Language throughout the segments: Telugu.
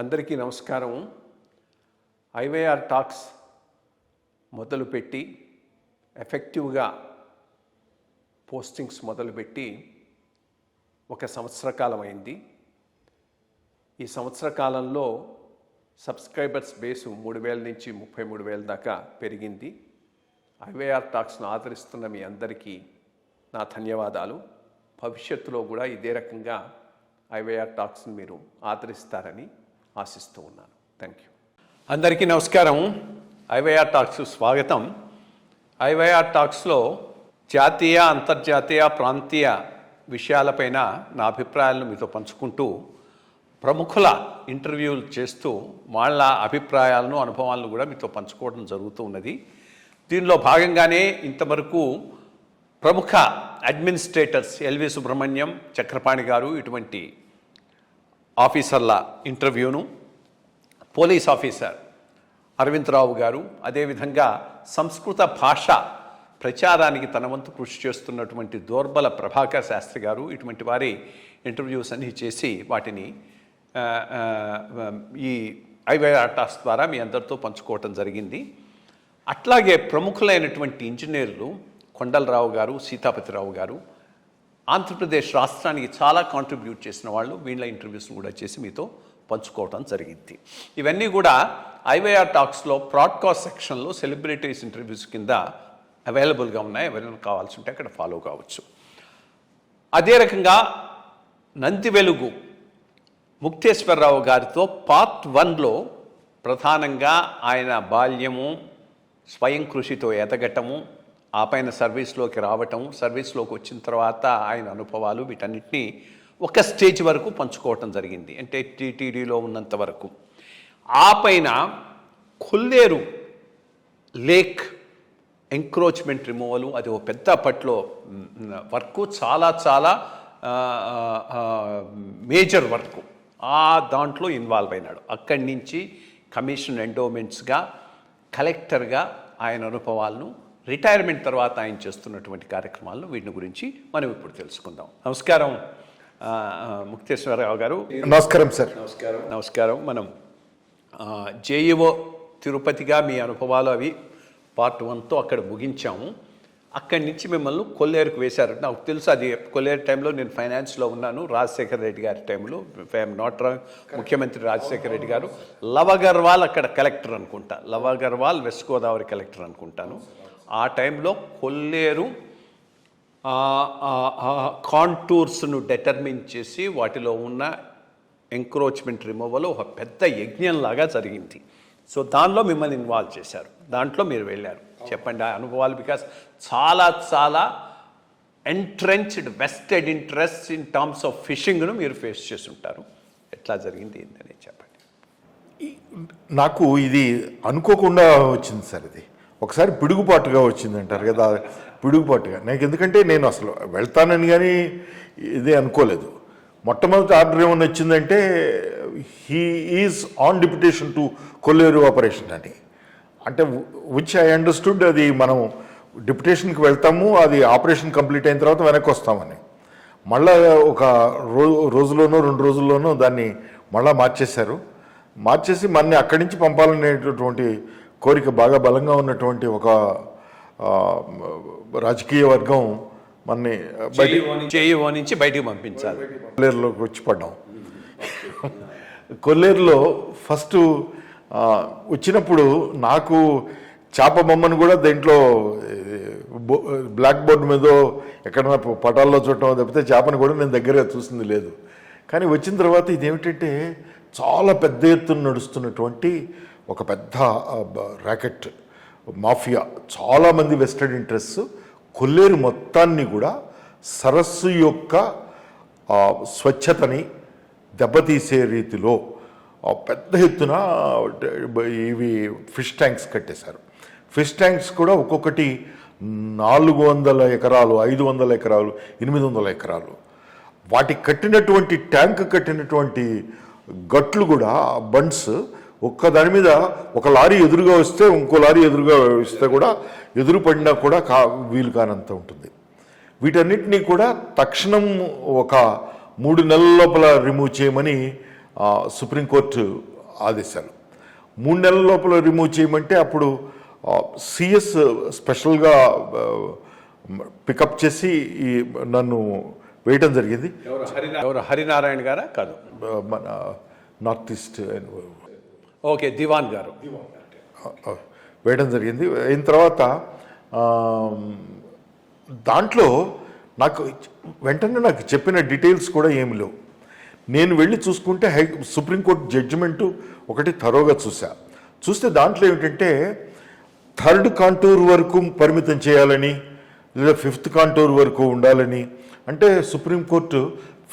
అందరికీ నమస్కారం. ఐవైఆర్ టాక్స్ మొదలుపెట్టి ఎఫెక్టివ్గా పోస్టింగ్స్ మొదలుపెట్టి ఒక సంవత్సర కాలం అయింది. ఈ సంవత్సర కాలంలో సబ్స్క్రైబర్స్ బేసు 3,000 నుంచి 33,000 దాకా పెరిగింది. ఐవైఆర్ టాక్స్ను ఆదరిస్తున్న మీ అందరికీ నా ధన్యవాదాలు. భవిష్యత్తులో కూడా ఇదే రకంగా ఐవైఆర్ టాక్స్ని మీరు ఆదరిస్తారని ఆశిస్తూ ఉన్నాను. Thank you. అందరికీ నమస్కారం. ఐవైఆర్ టాక్స్ స్వాగతం. ఐవైఆర్ టాక్స్లో జాతీయ, అంతర్జాతీయ, ప్రాంతీయ విషయాలపైన నా అభిప్రాయాలను మీతో పంచుకుంటూ ప్రముఖుల ఇంటర్వ్యూలు చేస్తూ వాళ్ళ అభిప్రాయాలను, అనుభవాలను కూడా మీతో పంచుకోవడం జరుగుతూ ఉన్నది. దీనిలో భాగంగానే ఇంతవరకు ప్రముఖ అడ్మినిస్ట్రేటర్స్ ఎల్వి సుబ్రహ్మణ్యం, చక్రపాణి గారు ఇటువంటి ఆఫీసర్ల ఇంటర్వ్యూను, పోలీస్ ఆఫీసర్ అరవింద్ రావు గారు, అదేవిధంగా సంస్కృత భాష ప్రచారానికి తన వంతు కృషి చేస్తున్నటువంటి దోర్బల ప్రభాకర్ శాస్త్రి గారు, ఇటువంటి వారి ఇంటర్వ్యూస్ అన్నీ చేసి వాటిని ఈ ఐవైఆర్ టాక్స్ ద్వారా మీ అందరితో పంచుకోవటం జరిగింది. అట్లాగే ప్రముఖులైనటువంటి ఇంజనీర్లు కొండలరావు గారు, సీతాపతిరావు గారు, ఆంధ్రప్రదేశ్ రాష్ట్రానికి చాలా కాంట్రిబ్యూట్ చేసిన వాళ్ళు, వీళ్ళ ఇంటర్వ్యూస్ని కూడా చేసి మీతో పంచుకోవటం జరిగింది. ఇవన్నీ కూడా ఐవైఆర్ టాక్స్లో బ్రాడ్కాస్ట్ సెక్షన్లో సెలబ్రిటీస్ ఇంటర్వ్యూస్ కింద అవైలబుల్గా ఉన్నాయి. ఎవరైనా కావాల్సి ఉంటే అక్కడ ఫాలో కావచ్చు. అదే రకంగా నంది వెలుగు ముక్తేశ్వరరావు గారితో పార్ట్ 1లో ప్రధానంగా ఆయన బాల్యము, స్వయం కృషితో ఎదగటము, ఆ పైన సర్వీస్లోకి రావటం, సర్వీస్లోకి వచ్చిన తర్వాత ఆయన అనుభవాలు, వీటన్నిటినీ ఒక స్టేజ్ వరకు పంచుకోవటం జరిగింది. అంటే టీటీడీలో ఉన్నంత వరకు. ఆ పైన కొల్లేరు లేక్ ఎంక్రోచ్మెంట్ రిమూవల్, అది ఒక పెద్ద అప్పట్లో వర్క్, చాలా మేజర్ వర్క్. ఆ దాంట్లో ఇన్వాల్వ్ అయినాడు. అక్కడి నుంచి కమిషన్ ఎండోమెంట్స్గా, కలెక్టర్గా ఆయన అనుభవాలను, రిటైర్మెంట్ తర్వాత ఆయన చేస్తున్నటువంటి కార్యక్రమాలను, వీటిని గురించి మనం ఇప్పుడు తెలుసుకుందాం. నమస్కారం ముక్తేశ్వరరావు గారు. నమస్కారం సార్. నమస్కారం. మనం జేఈఓ తిరుపతిగా మీ అనుభవాలు అవి పార్ట్ 1తో అక్కడ ముగించాము. అక్కడి నుంచి మిమ్మల్ని కొల్లేరుకు వేశారు. నాకు తెలుసు, అది కొల్లేరు టైంలో నేను ఫైనాన్స్లో ఉన్నాను, రాజశేఖర రెడ్డి గారి టైంలో. ఐఎమ్ నాట్ రాంగ్, ముఖ్యమంత్రి రాజశేఖర రెడ్డి గారు. లవ్ అగర్వాల్ అక్కడ కలెక్టర్ అనుకుంటా, love Agarwal west Godavari collector అనుకుంటాను. ఆ టైంలో కొల్లేరు కాంటూర్స్ను డిటర్మిన్ చేసి వాటిలో ఉన్న ఎంక్రోచ్మెంట్ రిమూవల్ ఒక పెద్ద యజ్ఞంలాగా జరిగింది. సో దానిలో మిమ్మల్ని ఇన్వాల్వ్ చేశారు, దాంట్లో మీరు వెళ్ళారు. చెప్పండి ఆ అనుభవాలు. బికాస్ చాలా entrenched vested interest in terms of ఫిషింగ్ను మీరు ఫేస్ చేసి ఉంటారు. ఎట్లా జరిగింది ఏంటనే చెప్పండి. నాకు ఇది అనుకోకుండా వచ్చింది సార్. ఇది ఒకసారి పిడుగుపాటుగా వచ్చింది అంటారు కదా, పిడుగుపాటుగా. నాకు ఎందుకంటే నేను అసలు వెళ్తానని కానీ ఇదే అనుకోలేదు. మొట్టమొదటి ఆర్డర్ ఏమన్నా వచ్చిందంటే he is on deputation to Kolleru operation అని. అంటే విచ్ ఐ అండర్స్టూడ్, అది మనం డిప్యుటేషన్కి వెళ్తాము, అది ఆపరేషన్ కంప్లీట్ అయిన తర్వాత వెనక్కి వస్తామని. మళ్ళా ఒక రోజులోనో 2 రోజుల్లోనో దాన్ని మళ్ళా మార్చేసి మన్ని అక్కడి నుంచి పంపాలనేటటువంటి కోరిక బాగా బలంగా ఉన్నటువంటి ఒక రాజకీయ వర్గం మనని జేఈఓ నుంచి బయటికి పంపించాలి. కొల్లేరులోకి వచ్చి పడ్డాం. కొల్లేరులో ఫస్ట్ వచ్చినప్పుడు నాకు చేప బొమ్మను కూడా దీంట్లో బ్లాక్ బోర్డు మీద ఎక్కడన్నా పటాల్లో చూడటం తప్పితే చేపను కూడా నేను దగ్గరగా చూసింది లేదు. కానీ వచ్చిన తర్వాత ఇదేమిటంటే చాలా పెద్ద ఎత్తున నడుస్తున్నటువంటి ఒక పెద్ద ర్యాకెట్ మాఫియా, చాలామంది వెస్టెడ్ ఇంట్రెస్ట్ కొల్లేరు మొత్తాన్ని కూడా సరస్సు యొక్క స్వచ్ఛతని దెబ్బతీసే రీతిలో పెద్ద ఎత్తున ఇవి ఫిష్ ట్యాంక్స్ కట్టేశారు. ఫిష్ ట్యాంక్స్ కూడా ఒక్కొక్కటి 400 ఎకరాలు, 500 ఎకరాలు, 800 ఎకరాలు. వాటికి కట్టినటువంటి ట్యాంక్ కట్టినటువంటి గట్లు కూడా బండ్స్ ఒక్క దాని మీద ఒక లారీ ఎదురుగా వస్తే ఇంకో లారీ ఎదురుగా వస్తే కూడా ఎదురు పడినా కూడా వీలు కానంత ఉంటుంది. వీటన్నిటినీ కూడా తక్షణం ఒక 3 నెలల లోపల రిమూవ్ చేయమని సుప్రీంకోర్టు ఆదేశాలు. 3 నెలల లోపల రిమూవ్ చేయమంటే అప్పుడు సిఎస్ స్పెషల్గా పికప్ చేసి నన్ను వేయటం జరిగింది. ఎవరు హరినారాయణ గారా? కాదు, మన నార్త్ ఈస్ట్ ఓకే, దివాన్ గారు వేయడం జరిగింది. అయిన తర్వాత దాంట్లో నాకు వెంటనే నాకు చెప్పిన డీటెయిల్స్ కూడా ఏమి లేవు. నేను వెళ్ళి చూసుకుంటే సుప్రీంకోర్టు జడ్జిమెంటు ఒకటి తరోగా చూస్తే దాంట్లో ఏమిటంటే 3rd కాంటూర్ వరకు పరిమితం చేయాలని, లేదా 5th కాంటూర్ వరకు ఉండాలని. అంటే సుప్రీంకోర్టు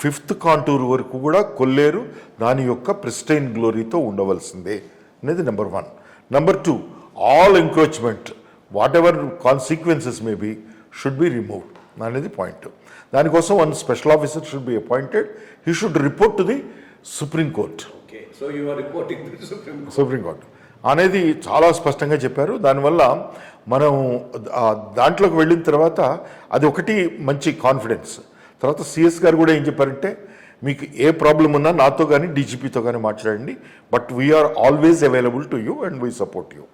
5th కాంటూర్ వరకు కూడా కొల్లేరు దాని యొక్క ప్రిస్టైన్ గ్లోరీతో ఉండవలసిందే అనేది number 1. Number 2, all encroachment whatever consequences may be should be removed అనేది పాయింట్. దానికోసం 1 special officer should be appointed. He should report to the supreme court అనేది చాలా స్పష్టంగా చెప్పారు. దానివల్ల మనం దాంట్లోకి వెళ్ళిన తర్వాత అది ఒకటి మంచి కాన్ఫిడెన్స్. తర్వాత సిఎస్ గారు కూడా ఏం చెప్పారంటే, మీకు ఏ ప్రాబ్లం ఉన్నా నాతో కానీ డీజీపీతో కానీ మాట్లాడండి, but we are always available to you and we support you.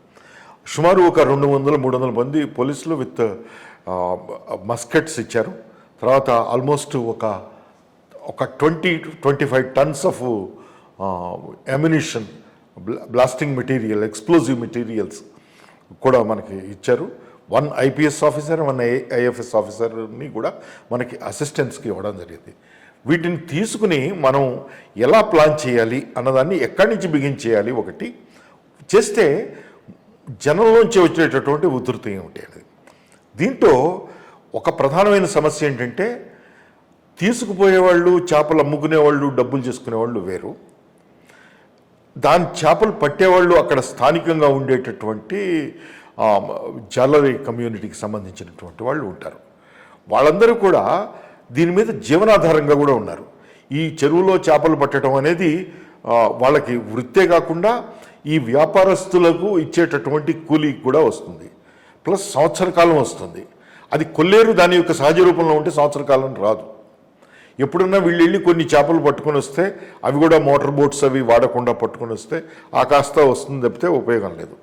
సుమారు ఒక 200-300 మంది పోలీసులు విత్ మస్కెట్స్ ఇచ్చారు. తర్వాత ఆల్మోస్ట్ ఒక 20-25 tons of ammunition, blasting material, explosive materials కూడా మనకి ఇచ్చారు. 1 ఐపీఎస్ ఆఫీసర్, 1 ఐఎఫ్ఎస్ ఆఫీసర్ని కూడా మనకి అసిస్టెన్స్కి ఇవ్వడం జరిగింది. వీటిని తీసుకుని మనం ఎలా ప్లాన్ చేయాలి అన్నదాన్ని ఎక్కడి నుంచి బిగిన్ చేయాలి, ఒకటి చేస్తే జనంలోంచి వచ్చేటటువంటి ఉధృతి ఏమిటి అనేది. దీంట్లో ఒక ప్రధానమైన సమస్య ఏంటంటే, తీసుకుపోయేవాళ్ళు, చేపలు అమ్ముకునేవాళ్ళు, డబ్బులు చేసుకునేవాళ్ళు వేరు, దాని చేపలు పట్టేవాళ్ళు అక్కడ స్థానికంగా ఉండేటటువంటి జాలరీ కమ్యూనిటీకి సంబంధించినటువంటి వాళ్ళు ఉంటారు. వాళ్ళందరూ కూడా దీని మీద జీవనాధారంగా కూడా ఉన్నారు. ఈ చెరువులో చేపలు పట్టడం అనేది వాళ్ళకి వృత్తే కాకుండా ఈ వ్యాపారస్తులకు ఇచ్చేటటువంటి కూలీ కూడా వస్తుంది, ప్లస్ సంవత్సర కాలం వస్తుంది. అది కొల్లేరు దాని యొక్క సహజ రూపంలో ఉంటే సంవత్సర కాలం రాదు. ఎప్పుడన్నా వీళ్ళు వెళ్ళి కొన్ని చేపలు పట్టుకొని వస్తే అవి కూడా మోటార్ బోట్స్ అవి వాడకుండా పట్టుకొని వస్తే ఆ కాస్త వస్తుంది తప్పితే ఉపయోగం లేదు.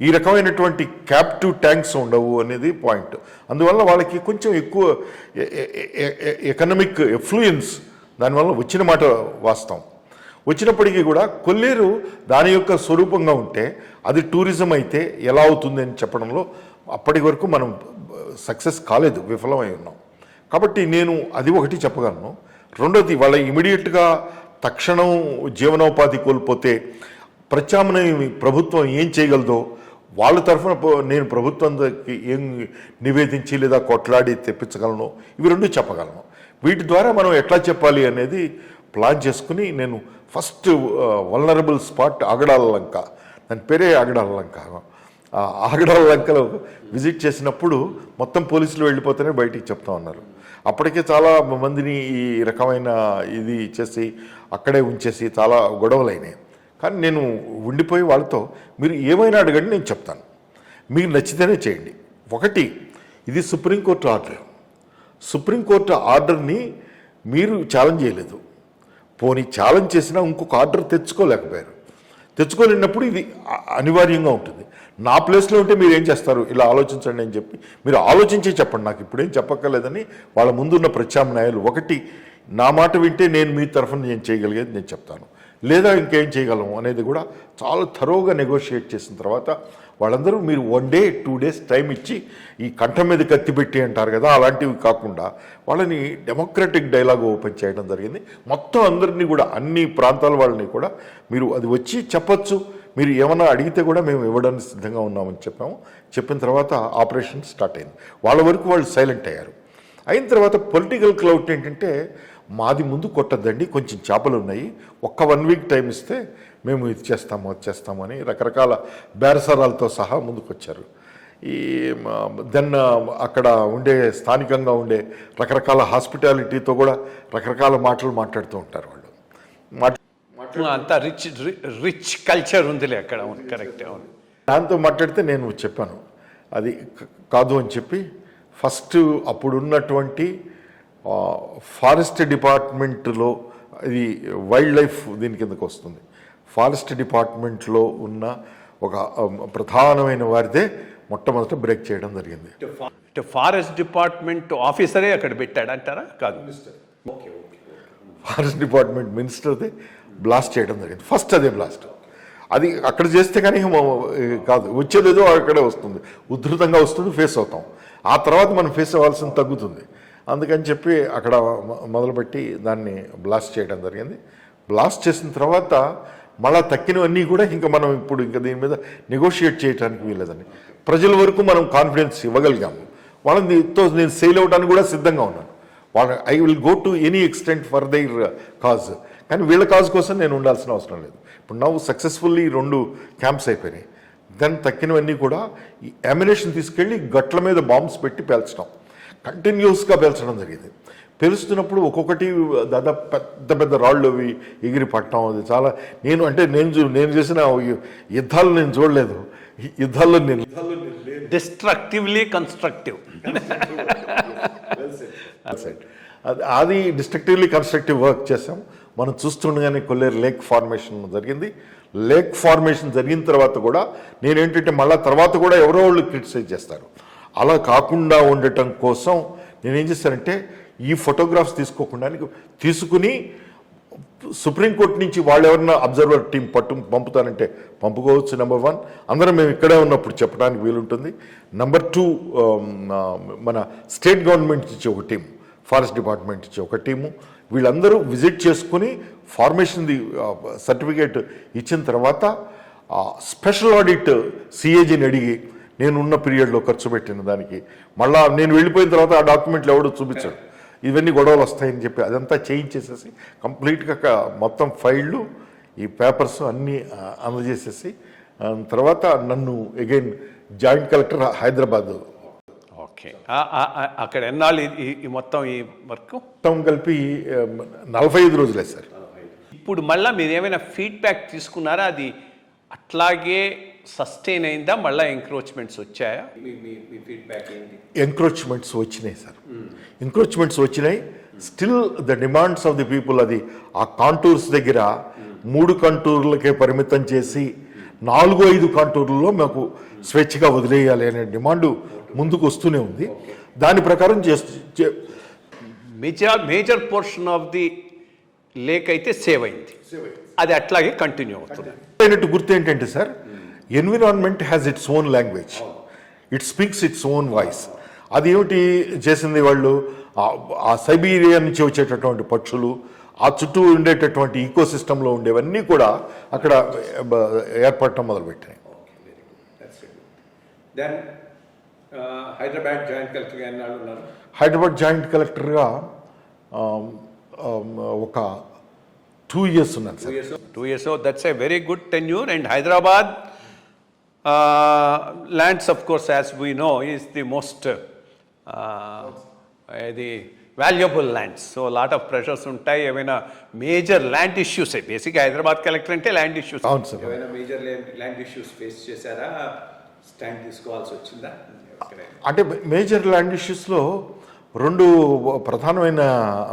ఈ రకమైనటువంటి క్యాప్టివ్ ట్యాంక్స్ ఉండవు అనేది పాయింట్. అందువల్ల వాళ్ళకి కొంచెం ఎక్కువ ఎకనామిక్ ఎఫ్లూయెన్స్ దానివల్ల వచ్చిన మాట వాస్తవం. వచ్చినప్పటికీ కూడా కొల్లేరు దాని యొక్క స్వరూపంగా ఉంటే అది టూరిజం అయితే ఎలా అవుతుంది అని చెప్పడంలో అప్పటి వరకు మనం సక్సెస్ కాలేదు, విఫలమై ఉన్నాం. కాబట్టి నేను అది ఒకటి చెప్పగలను. రెండోది, వాళ్ళ ఇమీడియట్గా తక్షణం జీవనోపాధి కోల్పోతే ప్రత్యామ్నాయం ప్రభుత్వం ఏం చేయగలదో వాళ్ళ తరఫున నేను ప్రభుత్వానికి ఏం నివేదించి లేదా కొట్లాడి తెప్పించగలను, ఇవి 2 చెప్పగలను. వీటి ద్వారా మనం ఎట్లా చెప్పాలి అనేది ప్లాన్ చేసుకుని నేను ఫస్ట్ వల్నరబుల్ స్పాట్ ఆగడాల లంక, దాని పేరే ఆగడాల లంక. ఆగడాల లంకలో విజిట్ చేసినప్పుడు మొత్తం పోలీసులు వెళ్ళిపోతేనే బయటికి చెప్తా ఉన్నారు. అప్పటికే చాలా మందిని ఈ రకమైన ఇది చేసి అక్కడే ఉంచేసి చాలా గొడవలైనాయి. కానీ నేను ఉండిపోయి వాళ్ళతో, మీరు ఏమైనా అడగండి నేను చెప్తాను, మీకు నచ్చితేనే చేయండి. ఒకటి, ఇది సుప్రీంకోర్టు ఆర్డర్. సుప్రీంకోర్టు ఆర్డర్ని మీరు ఛాలెంజ్ చేయలేదు. పోనీ ఛాలెంజ్ చేసినా ఇంకొక ఆర్డర్ తెచ్చుకోలేకపోయారు. తెచ్చుకోలేనప్పుడు ఇది అనివార్యంగా ఉంటుంది. నా ప్లేస్లో ఉంటే మీరు ఏం చేస్తారు, ఇలా ఆలోచించండి అని చెప్పి మీరు ఆలోచించి చెప్పండి, నాకు ఇప్పుడేం చెప్పక్కర్లేదని వాళ్ళ ముందున్న ప్రత్యామ్నాయాలు. ఒకటి, నా మాట వింటే నేను మీ తరఫున నేను చేయగలిగేది నేను చెప్తాను, లేదా ఇంకేం చేయగలము అనేది కూడా చాలా థరోగా నెగోషియేట్ చేసిన తర్వాత వాళ్ళందరూ మీరు 1 day 2 days టైం ఇచ్చి ఈ కంఠం మీద కత్తి పెట్టి అంటారు కదా, అలాంటివి కాకుండా వాళ్ళని డెమోక్రటిక్ డైలాగ్ ఓపెన్ చేయడం జరిగింది. మొత్తం అందరినీ కూడా, అన్ని ప్రాంతాల వాళ్ళని కూడా మీరు అది వచ్చి చెప్పచ్చు, మీరు ఏమన్నా అడిగితే కూడా మేము ఇవ్వడానికి సిద్ధంగా ఉన్నామని చెప్పాము. చెప్పిన తర్వాత ఆపరేషన్ స్టార్ట్ అయింది. వాళ్ళ వరకు వాళ్ళు సైలెంట్ అయ్యారు. అయిన తర్వాత పొలిటికల్ క్లౌడ్ ఏంటంటే, మాది ముందు కొట్టద్దండి, కొంచెం చేపలు ఉన్నాయి, ఒక్క 1 week టైం ఇస్తే మేము ఇది చేస్తాము అది చేస్తాము అని రకరకాల బేరసారాలతో సహా ముందుకొచ్చారు. ఈ దెన్ అక్కడ ఉండే స్థానికంగా ఉండే రకరకాల హాస్పిటాలిటీతో కూడా రకరకాల మాటలు మాట్లాడుతూ ఉంటారు వాళ్ళు. అంతా రిచ్ కల్చర్ ఉందిలే అక్కడ. కరెక్ట్. అవును. దాంతో మాట్లాడితే నేను చెప్పాను అది కాదు అని చెప్పి. ఫస్ట్ అప్పుడున్నటువంటి ఫారెస్ట్ డిపార్ట్మెంట్లో ఇది వైల్డ్ లైఫ్ దీని కిందకు వస్తుంది. ఫారెస్ట్ డిపార్ట్మెంట్లో ఉన్న ఒక ప్రధానమైన వారిదే మొట్టమొదట బ్రేక్ చేయడం జరిగింది. ఫారెస్ట్ డిపార్ట్మెంట్ ఆఫీసరే అక్కడ పెట్టాడు అంటారా? కాదు, ఫారెస్ట్ డిపార్ట్మెంట్ మినిస్టర్దే బ్లాస్ట్ చేయడం జరిగింది. ఫస్ట్ అదే బ్లాస్ట్. అది అక్కడ చేస్తే కానీ కాదు, వచ్చేదేదో అక్కడే వస్తుంది, ఉధృతంగా వస్తుంది, ఫేస్ అవుతాం. ఆ తర్వాత మనం ఫేస్ అవ్వాల్సింది తగ్గుతుంది. అందుకని చెప్పి అక్కడ మొదలుపెట్టి దాన్ని బ్లాస్ట్ చేయడం జరిగింది. బ్లాస్ట్ చేసిన తర్వాత మళ్ళా తక్కినవన్నీ కూడా ఇంకా మనం ఇప్పుడు ఇంకా దీని మీద నెగోషియేట్ చేయడానికి వీలేదని ప్రజల వరకు మనం కాన్ఫిడెన్స్ ఇవ్వగలిగాము. వాళ్ళతో నేను సేల్ అవ్వడానికి కూడా సిద్ధంగా ఉన్నాను. వాళ్ళ I will go to any extent for their cause. కానీ వీళ్ళ కాజ్ కోసం నేను ఉండాల్సిన అవసరం లేదు. ఇప్పుడు నవ్వు సక్సెస్ఫుల్లీ 2 క్యాంప్స్ అయిపోయినాయి. దాని తక్కినవన్నీ కూడా ఈ అమ్యునేషన్ తీసుకెళ్ళి గట్ల మీద బాంబ్స్ పెట్టి పేల్చడం, కంటిన్యూస్గా పేల్చడం జరిగింది. పేలుస్తున్నప్పుడు ఒక్కొక్కటి దాదాపు పెద్ద పెద్ద రాళ్ళు అవి ఎగిరి పట్టడం, అది చాలా నేను చేసిన యుద్ధాలు నేను చూడలేదు. యుద్ధాల్లో నేను డిస్ట్రక్టివ్లీ కన్స్ట్రక్టివ్, అది డిస్ట్రక్టివ్లీ కన్స్ట్రక్టివ్ వర్క్ చేసాం. మనం చూస్తుండగానే కొల్లేరు లేక్ ఫార్మేషన్ జరిగింది. లేక్ ఫార్మేషన్ జరిగిన తర్వాత కూడా నేనేంటంటే మళ్ళీ తర్వాత కూడా ఎవరో వాళ్ళు క్రిటిసైజ్ చేస్తారు. అలా కాకుండా ఉండటం కోసం నేనేం చేశానంటే ఈ ఫోటోగ్రాఫ్స్ తీసుకుని సుప్రీంకోర్టు నుంచి వాళ్ళు ఎవరన్నా అబ్జర్వర్ టీం పంపుతానంటే పంపుకోవచ్చు. నెంబర్ 1, అందరం మేము ఇక్కడే ఉన్నప్పుడు చెప్పడానికి వీలుంటుంది. నెంబర్ 2, మన స్టేట్ గవర్నమెంట్ ఇచ్చే ఒక టీం, ఫారెస్ట్ డిపార్ట్మెంట్ ఇచ్చే ఒక టీము, వీళ్ళందరూ విజిట్ చేసుకుని ఫార్మేషన్ది సర్టిఫికేట్ ఇచ్చిన తర్వాత స్పెషల్ ఆడిట్ సిఏజీని అడిగి నేనున్న పీరియడ్లో ఖర్చు పెట్టిన దానికి మళ్ళా నేను వెళ్ళిపోయిన తర్వాత ఆ డాక్యుమెంట్లు ఎవడో చూపించాడు. ఇవన్నీ గొడవలు వస్తాయని చెప్పి అదంతా చేయించేసేసి కంప్లీట్గా మొత్తం ఫైళ్ళు, ఈ పేపర్స్ అన్నీ అందజేసేసి తర్వాత నన్ను again joint collector Hyderabad. Okay, అక్కడ ఎన్నాళ్ళు ఈ మొత్తం ఈ వర్క్? మొత్తం కలిపి 45 రోజులే సార్. ఇప్పుడు మళ్ళీ మీరు ఏమైనా ఫీడ్బ్యాక్ తీసుకున్నారా? అది అట్లాగే సస్టైన్ అయిందా? మళ్ళీ ఎంక్రోచ్మెంట్స్ వచ్చాయా? మీ ఫీడ్బ్యాక్ ఏంటి? ఎంక్రోచ్మెంట్స్ వచ్చినాయి సార్, ఎంక్రోచ్మెంట్స్ వచ్చినాయి. Still the demands of the people, అది ఆ కాంటూర్స్ దగ్గర 3 కాంటూర్లకే పరిమితం చేసి 4-5 కాంటూర్లలో మాకు స్వేచ్ఛగా వదిలేయాలి అనే డిమాండు ముందుకు వస్తూనే ఉంది. దాని ప్రకారం major portion of the lake అయితే సేవ్ అయింది, అది అట్లాగే కంటిన్యూ అవుతుంది. అయినట్టు గుర్తు ఏంటంటే sir, environment has its own language, it speaks its own voice. అది ఏమిటి చేసింది వాళ్ళు, ఆ సైబీరియా నుంచి వచ్చేటటువంటి పక్షులు, ఆ చుట్టూ ఉండేటటువంటి ఈకో సిస్టంలో ఉండేవన్నీ కూడా అక్కడ ఏర్పడటం మొదలుపెట్టాయి. హైదరాబాద్ జాయింట్ కలెక్టర్గా ఎన్నాళ్ళు ఉన్నారు? హైదరాబాద్ జాయింట్ కలెక్టర్గా ఒక 2 years ఉన్నాను sir. 2 years, that's a very good tenure. And Hyderabad lands, of course, as we know, is the most the valuable lands. So a lot of pressures ఉంటాయి. ఏమైనా మేజర్ ల్యాండ్ ఇష్యూస్, బేసిక్గా హైదరాబాద్ కలెక్టర్ అంటే ల్యాండ్ ఇష్యూస్. అవును సార్. ఏమైనా మేజర్ ల్యాండ్ ఇష్యూస్ ఫేస్ చేశారా? స్టాండ్ తీసుకోవాల్సి వచ్చిందా? అంటే మేజర్ ల్యాండ్ ఇష్యూస్లో 2 ప్రధానమైన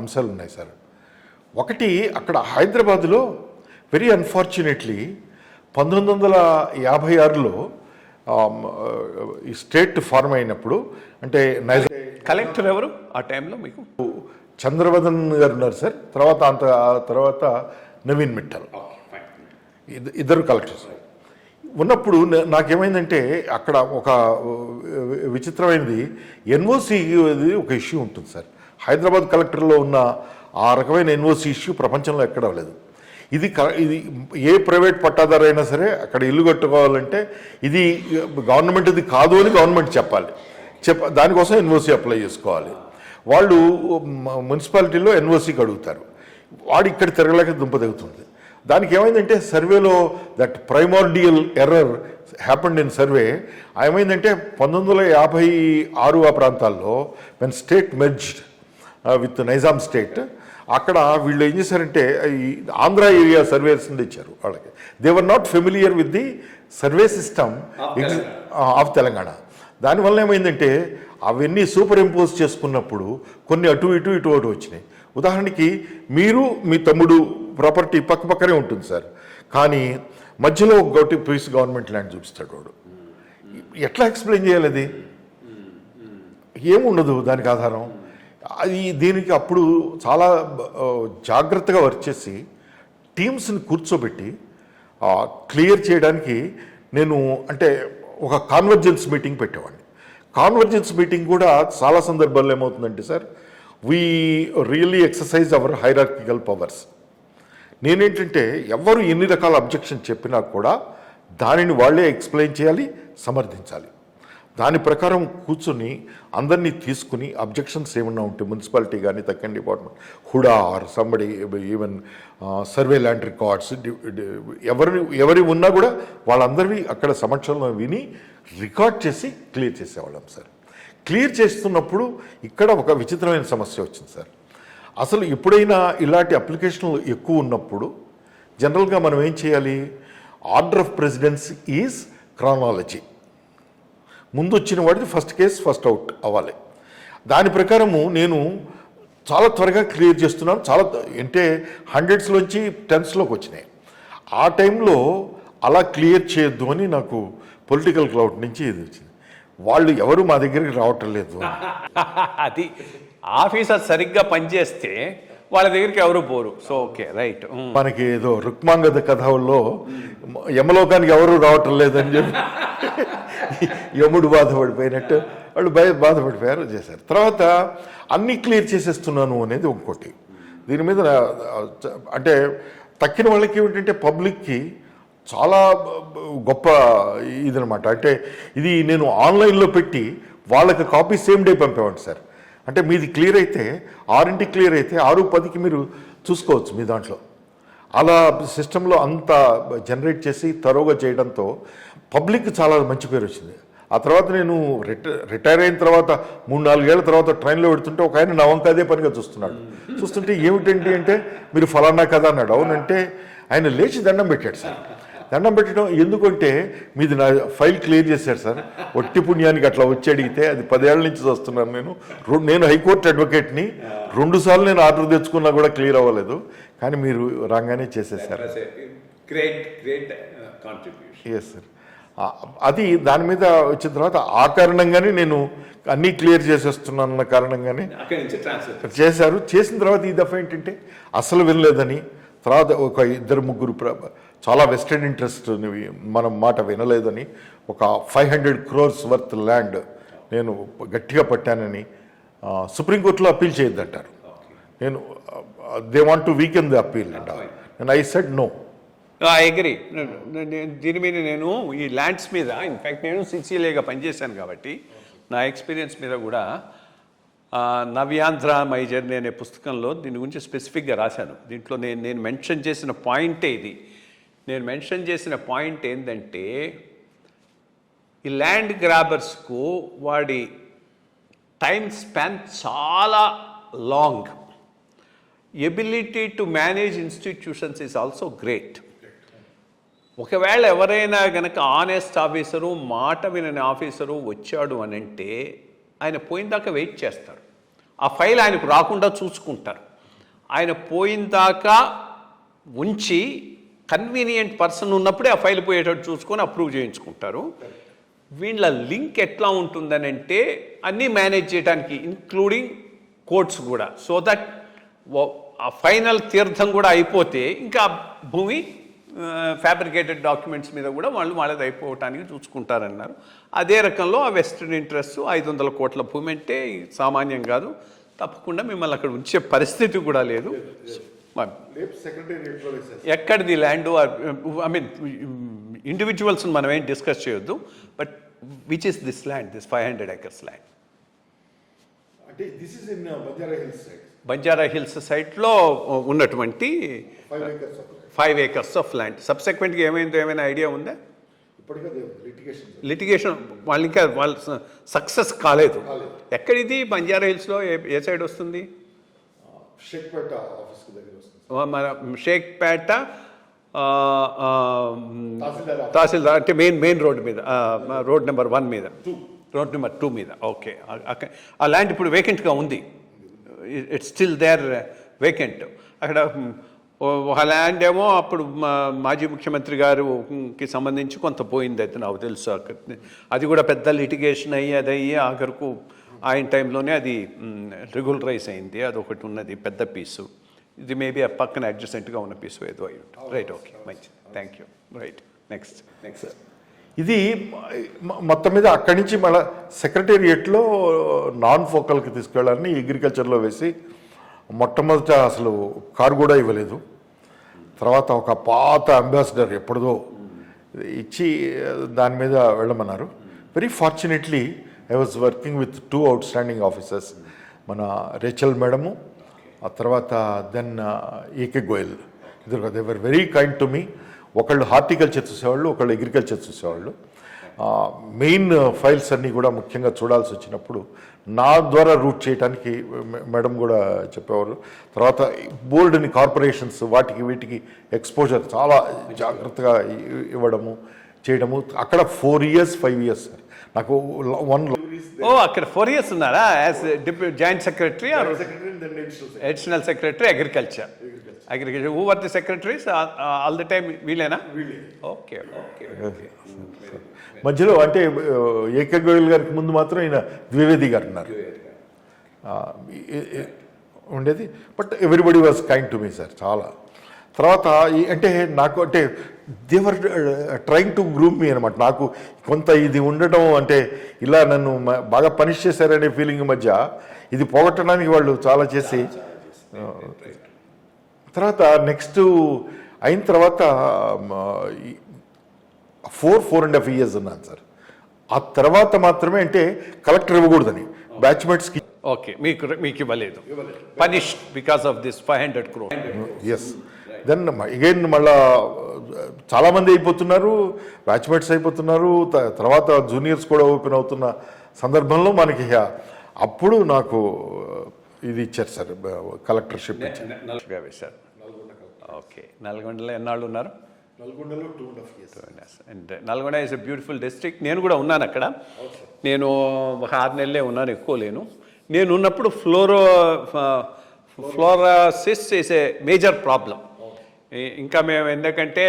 అంశాలు ఉన్నాయి సార్. ఒకటి, అక్కడ హైదరాబాద్లో వెరీ అన్ఫార్చునేట్లీ 1956లో ఈ స్టేట్ ఫార్మ్ అయినప్పుడు, అంటే కలెక్టర్ ఎవరు ఆ టైంలో మీకు? చంద్రవదన్ గారు ఉన్నారు సార్. తర్వాత నవీన్ మిట్టల్, ఇద్దరు కలెక్టర్స్ ఉన్నప్పుడు నాకేమైందంటే అక్కడ ఒక విచిత్రమైనది, ఎన్ఓసి ఒక ఇష్యూ ఉంటుంది సార్. హైదరాబాద్ కలెక్టర్లో ఉన్న ఆ రకమైన ఎన్ఓసి ఇష్యూ ప్రపంచంలో ఎక్కడా లేదు. ఇది ఏ ప్రైవేట్ పట్టాదారు అయినా సరే అక్కడ ఇల్లు కట్టుకోవాలంటే ఇది గవర్నమెంట్ది కాదు అని గవర్నమెంట్ చెప్పాలి. దానికోసం ఎన్ఓసి అప్లై చేసుకోవాలి. వాళ్ళు మున్సిపాలిటీలో ఎన్ఓసికి అడుగుతారు. వాడు ఇక్కడ తిరగలేక దుంపదెగుతుంది. దానికి ఏమైందంటే సర్వేలో that primordial error happened in survey. ఏమైందంటే 1956 ఆ ప్రాంతాల్లో when state merged with Nizam state, అక్కడ వీళ్ళు ఏం చేశారంటే ఈ ఆంధ్ర ఏరియా సర్వేస్ ఇచ్చారు వాళ్ళకి. They were not familiar with the survey system of Telangana. దానివల్ల ఏమైందంటే అవన్నీ సూపర్ ఇంపోజ్ చేసుకున్నప్పుడు కొన్ని అటు వచ్చినాయి. ఉదాహరణకి మీరు మీ తమ్ముడు ప్రాపర్టీ పక్కనే ఉంటుంది సార్, కానీ మధ్యలో ఒకటి పీస్ గవర్నమెంట్ ల్యాండ్ చూపిస్తాడు వాడు. ఎట్లా ఎక్స్ప్లెయిన్ చేయాలి అది? ఏముండదు దానికి ఆధారం. అది దీనికి అప్పుడు చాలా జాగ్రత్తగా వర్క్ చేసి టీమ్స్ని కూర్చోబెట్టి క్లియర్ చేయడానికి నేను అంటే ఒక కాన్వర్జెన్స్ మీటింగ్ పెట్టేవాడిని. కాన్వర్జెన్స్ మీటింగ్ కూడా చాలా సందర్భాల్లో ఏమవుతుందంటే sir, we really exercise our hierarchical powers. నేనేంటంటే ఎవరు ఎన్ని రకాల అబ్జెక్షన్ చెప్పినా కూడా దానిని వాళ్ళే ఎక్స్ప్లెయిన్ చేయాలి, సమర్థించాలి. దాని ప్రకారం కూర్చుని అందరినీ తీసుకుని అబ్జెక్షన్స్ ఏమన్నా ఉంటే మున్సిపాలిటీ కానీ తక్కని department HUDA or somebody even survey land records ఎవరి ఉన్నా కూడా వాళ్ళందరివి అక్కడ సమక్షంలో విని రికార్డ్ చేసి క్లియర్ చేసేవాళ్ళం సార్. క్లియర్ చేస్తున్నప్పుడు ఇక్కడ ఒక విచిత్రమైన సమస్య వచ్చింది సార్. అసలు ఎప్పుడైనా ఇలాంటి అప్లికేషన్లు ఎక్కువ ఉన్నప్పుడు జనరల్గా మనం ఏం చేయాలి? Order of precedence is chronology. ముందు వచ్చిన వాడిది ఫస్ట్ కేస్ ఫస్ట్ అవుట్ అవ్వాలి. దాని ప్రకారము నేను చాలా త్వరగా క్లియర్ చేస్తున్నాను. చాలా అంటే 100స్లోంచి 10స్లోకి వచ్చినాయి. ఆ టైంలో అలా క్లియర్ చేయొద్దు అని నాకు పొలిటికల్ క్లౌడ్ నుంచి ఇది వచ్చింది. వాళ్ళు ఎవరు మా దగ్గరికి రావటం లేదు. అది ఆఫీసర్ సరిగ్గా పనిచేస్తే వాళ్ళ దగ్గరికి ఎవరు పోరు. So okay right. మనకి ఏదో రుక్మాంగద కథల్లో యమలోకానికి ఎవరు రావటం లేదని చెప్పి యముడు బాధపడిపోయినట్టు వాళ్ళు బాధపడిపోయారు చేశారు. తర్వాత అన్నీ క్లియర్ చేసేస్తున్నాను అనేది ఇంకోటి. దీని మీద అంటే తక్కిన వాళ్ళకి ఏమిటంటే పబ్లిక్కి చాలా గొప్ప ఇదనమాట. అంటే ఇది నేను ఆన్లైన్లో పెట్టి వాళ్ళకి కాపీ సేమ్ డే పంపేవాడిని సార్. అంటే మీది క్లియర్ అయితే 6ంటికి క్లియర్ అయితే 6:10కి మీరు చూసుకోవచ్చు మీ దాంట్లో. అలా సిస్టంలో అంత జనరేట్ చేసి తరోగా చేయడంతో పబ్లిక్ చాలా మంచి పేరు వచ్చింది. ఆ తర్వాత నేను రిటైర్ అయిన తర్వాత 3-4 ఏళ్ల తర్వాత ట్రైన్లో పెడుతుంటే ఒక ఆయన నా వంక అదే పనిగా చూస్తున్నాడు. చూస్తుంటే ఏమిటండి అంటే మీరు ఫలానా కదా అన్నాడు. అవునంటే ఆయన లేచి దండం పెట్టాడు సార్. దండం పెట్టడం ఎందుకంటే మీది నా ఫైల్ క్లియర్ చేశారు సార్. ఒట్టి పుణ్యానికి అట్లా వచ్చి అడిగితే అది 10 ఏళ్ల నుంచి వస్తున్నాను నేను హైకోర్టు అడ్వకేట్ని. 2 సార్లు నేను ఆర్డర్ తెచ్చుకున్నా కూడా క్లియర్ అవ్వలేదు. కానీ మీరు రాగానే చేసేసారు. Yes sir. అది దాని మీద వచ్చిన తర్వాత ఆ కారణంగానే నేను అన్నీ క్లియర్ చేసేస్తున్నాను అన్న కారణంగానే చేశారు. చేసిన తర్వాత ఈ దఫా ఏంటంటే అసలు వినలేదని, తర్వాత ఒక 2-3 చాలా వెస్టెడ్ ఇంట్రెస్ట్ మనం మాట వినలేదని, ఒక 500 crores వర్త్ ల్యాండ్ నేను గట్టిగా పట్టానని సుప్రీంకోర్టులో అప్పీల్ చేయొద్దంటారు. నేను they want to weaken the appeal and I said no. I agree. దీని మీద నేను ఈ ల్యాండ్స్ మీద ఇన్ఫ్యాక్ట్ నేను సిసిఎల్ఏగా పనిచేశాను కాబట్టి నా ఎక్స్పీరియన్స్ మీద కూడా నవ్యాంధ్ర మై జర్నీ అనే పుస్తకంలో దీని గురించి స్పెసిఫిక్గా రాశాను. దీంట్లో నేను మెన్షన్ చేసిన పాయింటే ఇది. నేను మెన్షన్ చేసిన పాయింట్ ఏంటంటే ఈ ల్యాండ్ గ్రాబర్స్కు వాడి టైం స్పాన్ చాలా long. Ability to manage institutions is also great. ఒకవేళ ఎవరైనా కనుక ఆనెస్ట్ ఆఫీసరు, మాట వినని ఆఫీసరు వచ్చాడు అని అంటే ఆయన పోయిన దాకా వెయిట్ చేస్తారు. ఆ ఫైల్ ఆయనకు రాకుండా చూసుకుంటారు. ఆయన పోయిన దాకా ఉంచి కన్వీనియంట్ పర్సన్ ఉన్నప్పుడే ఆ ఫైల్ పోయేటట్టు చూసుకొని అప్రూవ్ చేయించుకుంటారు. వీళ్ళ లింక్ ఎట్లా ఉంటుందని అంటే అన్నీ మేనేజ్ చేయడానికి ఇంక్లూడింగ్ కోర్ట్స్ కూడా. సో దట్ ఆ ఫైనల్ తీర్థం కూడా అయిపోతే ఇంకా భూమి ఫ్యాబ్రికేటెడ్ డాక్యుమెంట్స్ మీద కూడా వాళ్ళది అయిపోవటానికి చూసుకుంటారన్నారు. అదే రకంలో ఆ వెస్టర్న్ ఇంట్రెస్ట్ 500 కోట్ల భూమి అంటే సామాన్యం కాదు. తప్పకుండా మిమ్మల్ని అక్కడ ఉంచే పరిస్థితి కూడా లేదు. ఎక్కడిది ల్యాండ్, ఐ మీన్ ఇండివిజువల్స్ మనం ఏం డిస్కస్ చేయొద్దు. But which is this land, this 500 acres land? అంటే this is in Banjara Hills side. Banjara Hills సైట్లో ఉన్నటువంటి 5 acres ఆఫ్ ల్యాండ్. సబ్సెక్వెంట్గా ఏమైందో ఏమైనా ఐడియా ఉందా? లిటిగేషన్ వాళ్ళు సక్సెస్ కాలేదు. ఎక్కడిది బంజారా హిల్స్లో ఏ సైడ్ వస్తుంది? మన షేక్పేట తహసీల్దార్ అంటే మెయిన్ రోడ్ మీద, రోడ్ నెంబర్ 1 మీద, రోడ్ నెంబర్ 2 మీద. ఓకే. ఆ ల్యాండ్ ఇప్పుడు వేకెంట్గా ఉంది. It's still there vacant. అక్కడ ఒక ల్యాండ్ ఏమో అప్పుడు మాజీ ముఖ్యమంత్రి గారికి సంబంధించి కొంత పోయింది అయితే నాకు తెలుసు. అది కూడా పెద్ద లిటిగేషన్ అయ్యి అది అయ్యి ఆఖరకు ఆయన టైంలోనే అది రెగ్యులరైజ్ అయింది. అది ఒకటి ఉన్నది పెద్ద పీసు. ఇది మేబీ ఆ పక్కన అడ్జసెంట్గా ఉన్న పీసు ఏదో అయి ఉంటుంది. రైట్, ఓకే, మంచి, థ్యాంక్ యూ. Right, next. ఇది మొత్తం మీద అక్కడి నుంచి మళ్ళీ సెక్రటేరియట్లో నాన్ ఫోకల్కి తీసుకెళ్ళాలని అగ్రికల్చర్లో వేసి మొట్టమొదట అసలు కారు కూడా ఇవ్వలేదు. తర్వాత ఒక పాత అంబాసిడర్ ఎప్పుడుదో ఇచ్చి దాని మీద వెళ్ళమన్నారు. Very fortunately I was working with 2 outstanding officers, మన రేచల్ మేడము, ఆ తర్వాత దెన్ ఏకే గోయల్. ఇద్దరు they were very kind to me. ఒకళ్ళు హార్టికల్చర్ చూసేవాళ్ళు, ఒకళ్ళు అగ్రికల్చర్ చూసేవాళ్ళు. మెయిన్ ఫైల్స్ అన్నీ కూడా ముఖ్యంగా చూడాల్సి వచ్చినప్పుడు నా ద్వారా రూట్ చేయడానికి మేడం కూడా చెప్పేవారు. తర్వాత బోల్డ్ని కార్పొరేషన్స్ వాటికి వీటికి ఎక్స్పోజర్ చాలా జాగ్రత్తగా ఇవ్వడము చేయడము. అక్కడ 4 years 5 years నాకు అక్కడ 4 years ఉన్నారా as joint secretary, additional secretary agriculture. Who are the secretaries all the time? వీళ్ళేనా? Okay okay. మధ్యలో అంటే ఏకే గోయల్ గారికి ముందు మాత్రం ఈయన ద్వివేది గారు ఉన్నారు ఉండేది. But everybody was kind to me sir చాలా. తర్వాత అంటే నాకు అంటే దేవర్ ట్రైంగ్ టు గ్రూమ్ మీ అనమాట. నాకు కొంత ఇది ఉండటం అంటే ఇలా నన్ను బాగా పనిష్ చేశారనే ఫీలింగ్ మధ్య ఇది పోగొట్టడానికి వాళ్ళు చాలా చేసి తర్వాత నెక్స్ట్ అయిన తర్వాత 4.5 years ఉన్నాను సార్. ఆ తర్వాత మాత్రమే అంటే కలెక్టర్ ఇవ్వకూడదని బ్యాచ్మెంట్స్కి ఓకే మీకు ఇవ్వలేదు, punish because of this 500 crore. Yes. Then again మళ్ళా చాలామంది అయిపోతున్నారు, బ్యాచ్మెంట్స్ అయిపోతున్నారు, తర్వాత జూనియర్స్ కూడా ఓపెన్ అవుతున్న సందర్భంలో మనకి అప్పుడు నాకు ఇది ఇచ్చారు సార్, కలెక్టర్షిప్ ఇచ్చారు. ఓకే, నల్గొండలో ఎన్నాళ్ళు ఉన్నారు? నల్గొండలో 2.5 years. And Nalgonda is a beautiful district. నేను కూడా ఉన్నాను అక్కడ. నేను ఒక 6 నెలలే ఉన్నాను, ఎక్కువ లేను. నేను ఉన్నప్పుడు fluorosis is a major problem. ఇంకా మేము ఎందుకంటే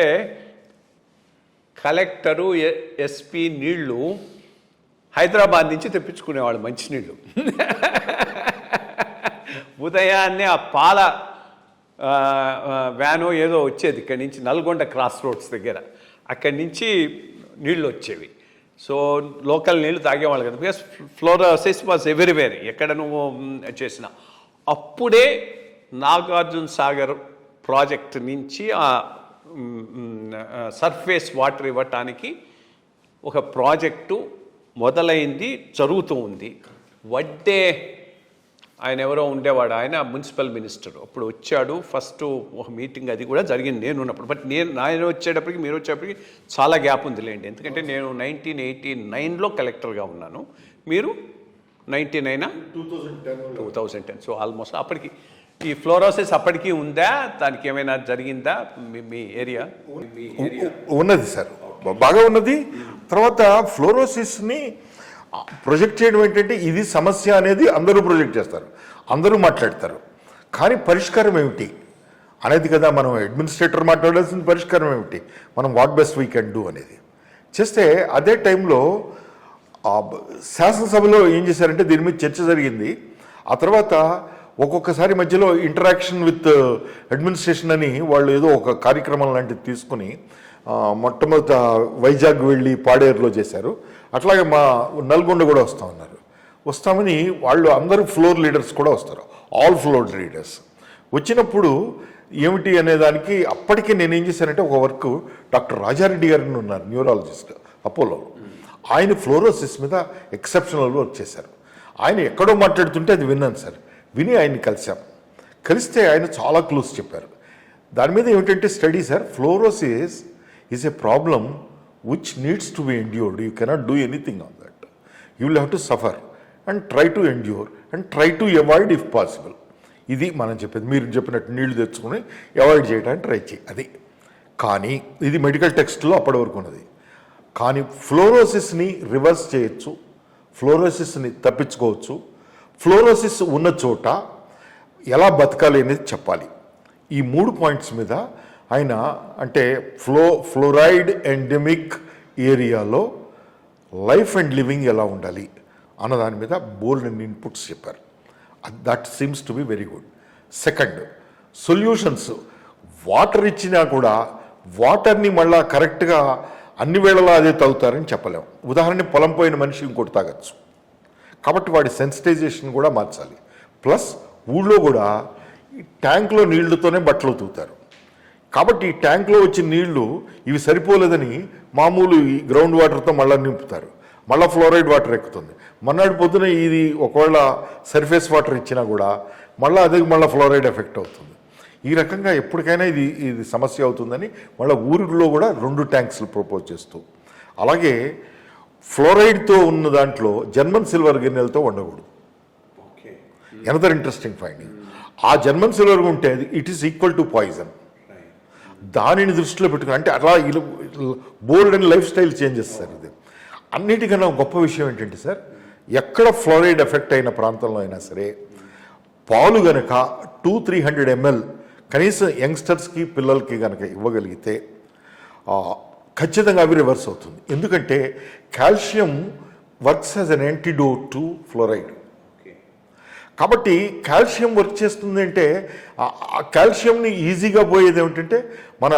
కలెక్టరు ఎస్పీ నీళ్లు హైదరాబాద్ నుంచి తెప్పించుకునేవాళ్ళు మంచినీళ్ళు. ఉదయాన్నే ఆ పాల వ్యాను ఏదో వచ్చేది ఇక్కడి నుంచి నల్గొండ క్రాస్ రోడ్స్ దగ్గర, అక్కడి నుంచి నీళ్ళు వచ్చేవి. సో లోకల్ నీళ్ళు తాగేవాళ్ళు కదా, బికాస్ ఫ్లోరోసిస్ వాజ్ ఎవ్రీవేర్, ఎక్కడ నువ్వు చేసినా. అప్పుడే నాగార్జున సాగర్ ప్రాజెక్ట్ నుంచి ఆ సర్ఫేస్ వాటర్ ఇవ్వటానికి ఒక ప్రాజెక్టు మొదలైంది, జరుగుతూ ఉంది. వడ్డే ఆయన ఎవరో ఉండేవాడు, ఆయన మున్సిపల్ మినిస్టర్ అప్పుడు వచ్చాడు. ఫస్ట్ ఒక మీటింగ్ అది కూడా జరిగింది నేను ఉన్నప్పుడు. బట్ ఆయన వచ్చేటప్పటికి మీరు వచ్చేటప్పటికి చాలా గ్యాప్ ఉందిలేండి, ఎందుకంటే నేను 1989లో కలెక్టర్గా ఉన్నాను, మీరు 2010. సో ఆల్మోస్ట్ అప్పటికి ఈ ఫ్లోరోసిస్ అప్పటికి ఉందా, దానికి ఏమైనా జరిగిందా మీ ఏరియా? ఉన్నది సార్, బాగా ఉన్నది. తర్వాత ఫ్లోరోసిస్ని ప్రొజెక్ట్ చేయడం ఏంటంటే ఇది సమస్య అనేది అందరూ ప్రొజెక్ట్ చేస్తారు, అందరూ మాట్లాడతారు. కానీ పరిష్కారం ఏమిటి అనేది కదా మనం అడ్మినిస్ట్రేటర్ మాట్లాడాల్సిన పరిష్కారం ఏమిటి, మనం what best we can do అనేది చేస్తే. అదే టైంలో శాసనసభలో ఏం చేశారంటే దీని మీద చర్చ జరిగింది. ఆ తర్వాత ఒక్కొక్కసారి మధ్యలో ఇంటరాక్షన్ విత్ అడ్మినిస్ట్రేషన్ అని వాళ్ళు ఏదో ఒక కార్యక్రమం లాంటిది తీసుకుని మొట్టమొదట వైజాగ్ వెళ్ళి పాడేరులో చేశారు. అట్లాగే మా నల్గొండ కూడా వస్తామని వాళ్ళు అందరూ ఫ్లోర్ లీడర్స్ కూడా వస్తారు, ఆల్ ఫ్లోర్ లీడర్స్ వచ్చినప్పుడు ఏమిటి అనేదానికి అప్పటికే నేనేం చేశానంటే ఒక వర్క్ డాక్టర్ రాజారెడ్డి గారిని ఉన్నారు, న్యూరాలజిస్ట్ అపోలో. ఆయన ఫ్లోరోసిస్ మీద ఎక్సెప్షనల్ వర్క్ చేశారు. ఆయన ఎక్కడో మాట్లాడుతుంటే అది విన్నాను సార్, విని ఆయన్ని కలిస్తే ఆయన చాలా క్లూస్ చెప్పారు. దాని మీద ఏమిటంటే study sir, fluorosis is a problem which needs to be endured. You cannot do anything on that. You will have to suffer and try to endure and try to avoid if possible. ఇది మనం చెప్పేది, మీరు చెప్పినట్టు నీళ్లు తెచ్చుకొని అవాయిడ్ చేయడానికి ట్రై చేయి అది. కానీ ఇది మెడికల్ టెక్స్ట్లో అప్పటి వరకు ఉన్నది. కానీ ఫ్లోరోసిస్ని రివర్స్ చేయొచ్చు, ఫ్లోరోసిస్ని తప్పించుకోవచ్చు, ఫ్లోరోసిస్ ఉన్న చోట ఎలా బతకాలి అనేది చెప్పాలి. ఈ 3 పాయింట్స్ మీద ఆయన అంటే ఫ్లోరైడ్ ఎండమిక్ ఏరియాలో లైఫ్ అండ్ లివింగ్ ఎలా ఉండాలి అన్న దాని మీద బోల్డ్ అండ్ ఇన్పుట్స్ చెప్పారు. That seems to be very good. Second, solutions. Water ఇచ్చినా కూడా వాటర్ని మళ్ళా కరెక్ట్గా అన్ని వేళలా అదే తాగుతారని చెప్పలేం. ఉదాహరణ, పొలం పోయిన మనిషి ఇంకోటి తాగొచ్చు. కాబట్టి వాడి సెన్సిటైజేషన్ కూడా మార్చాలి. ప్లస్ ఊళ్ళో కూడా ఈ ట్యాంక్లో నీళ్లతోనే బట్టలు ఉతుకుతారు. కాబట్టి ఈ ట్యాంక్లో వచ్చిన నీళ్లు ఇవి సరిపోలేదని మామూలు ఈ గ్రౌండ్ వాటర్తో మళ్ళీ నింపుతారు. మళ్ళీ ఫ్లోరైడ్ వాటర్ ఎక్కుతుంది. మన్నాడు పొద్దున ఇది ఒకవేళ సర్ఫేస్ వాటర్ ఇచ్చినా కూడా మళ్ళీ అదే మళ్ళీ ఫ్లోరైడ్ ఎఫెక్ట్ అవుతుంది. ఈ రకంగా ఎప్పటికైనా ఇది సమస్య అవుతుందని మళ్ళీ ఊరిలో కూడా 2 ట్యాంక్స్లు ప్రపోజ్ చేస్తూ, అలాగే ఫ్లోరైడ్తో ఉన్న దాంట్లో జర్మన్ సిల్వర్ గిన్నెలతో వండకూడదు. Another interesting finding. ఆ జర్మన్ సిల్వర్ ఉంటే it is equal to poison. దానిని దృష్టిలో పెట్టుకుని అంటే అలా bold and lifestyle changes sir. ఇది అన్నిటికన్నా గొప్ప విషయం ఏంటంటే సార్, ఎక్కడ ఫ్లోరైడ్ ఎఫెక్ట్ అయిన ప్రాంతంలో అయినా సరే పాలు గనక 200-300 ml కనీసం యంగ్స్టర్స్కి పిల్లలకి కనుక ఇవ్వగలిగితే ఖచ్చితంగా అవి రివర్స్ అవుతుంది. ఎందుకంటే calcium works as an antidote to fluoride. కాబట్టి కాల్షియం వర్క్ చేస్తుంది అంటే ఆ కాల్షియంని ఈజీగా పోయేది ఏమిటంటే మన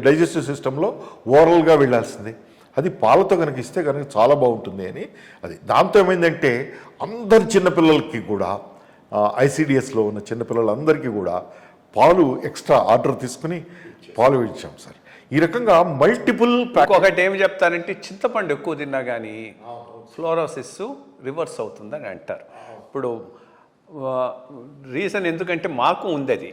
డైజెస్టివ్ సిస్టంలో ఓరల్గా వెళ్ళాల్సింది. అది పాలతో కనుక ఇస్తే కనుక చాలా బాగుంటుంది అని అది. దాంతో ఏమైందంటే అందరు చిన్నపిల్లలకి కూడా ఐసిడిఎస్లో ఉన్న చిన్నపిల్లలందరికీ కూడా పాలు ఎక్స్ట్రా ఆర్డర్ తీసుకుని పాలు ఇచ్చాం సార్. ఈ రకంగా మల్టిపుల్. ఒకటి ఏమి చెప్తారంటే చింతపండు ఎక్కువ తిన్నా కానీ ఫ్లోరోసిస్ రివర్స్ అవుతుందని అంటారు. ఇప్పుడు రీజన్ ఎందుకంటే మాకు ఉంది అది.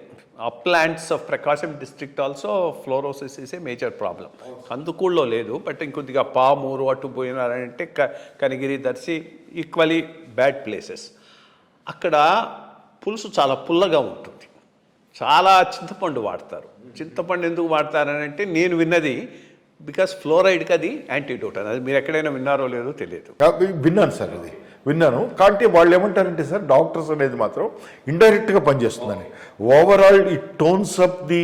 Uplands of Prakasam district also fluorosis is a major problem. కందుకూళ్ళలో లేదు, బట్ ఇంకొద్దిగా పామూరు అటు పోయినారంటే Kanigiri, Darsi equally bad places. అక్కడ పులుసు చాలా పుల్లగా ఉంటుంది. చాలా చింతపండు వాడతారు. చింతపండు ఎందుకు వాడతారని అంటే నేను విన్నది బికాస్ ఫ్లోరైడ్కి అది యాంటీడోట్ అని. అది మీరు ఎక్కడైనా విన్నారో లేదో తెలియదు. విన్నాను సార్, అది విన్నాను. కాబట్టి వాళ్ళు ఏమంటారంటే సార్, డాక్టర్స్ అనేది మాత్రం ఇండైరెక్ట్గా పనిచేస్తుందని. Overall it tones up the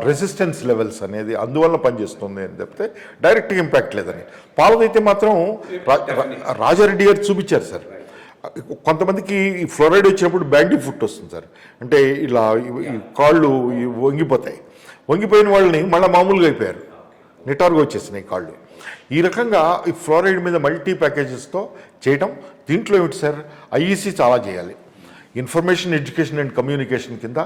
resistance levels అనేది అందువల్ల పనిచేస్తుంది అని చెప్తే డైరెక్ట్గా ఇంపాక్ట్ లేదని. పాలదైతే మాత్రం రాజారెడ్డి గారు చూపించారు సార్. కొంతమందికి ఈ ఫ్లోరైడ్ వచ్చినప్పుడు బ్యాండీ ఫుట్ వస్తుంది సార్. అంటే ఇలా ఈ కాళ్ళు వంగిపోతాయి. వంగిపోయిన వాళ్ళని మళ్ళీ మామూలుగా అయిపోయారు, నిటారుగా వచ్చేసినాయి కాళ్ళు. ఈ రకంగా ఈ ఫ్లోరైడ్ మీద మల్టీ ప్యాకేజెస్తో చేయటం. దీంట్లో ఏమిటి సార్, ఐఈసీ చాలా చేయాలి. ఇన్ఫర్మేషన్ ఎడ్యుకేషన్ అండ్ కమ్యూనికేషన్ కింద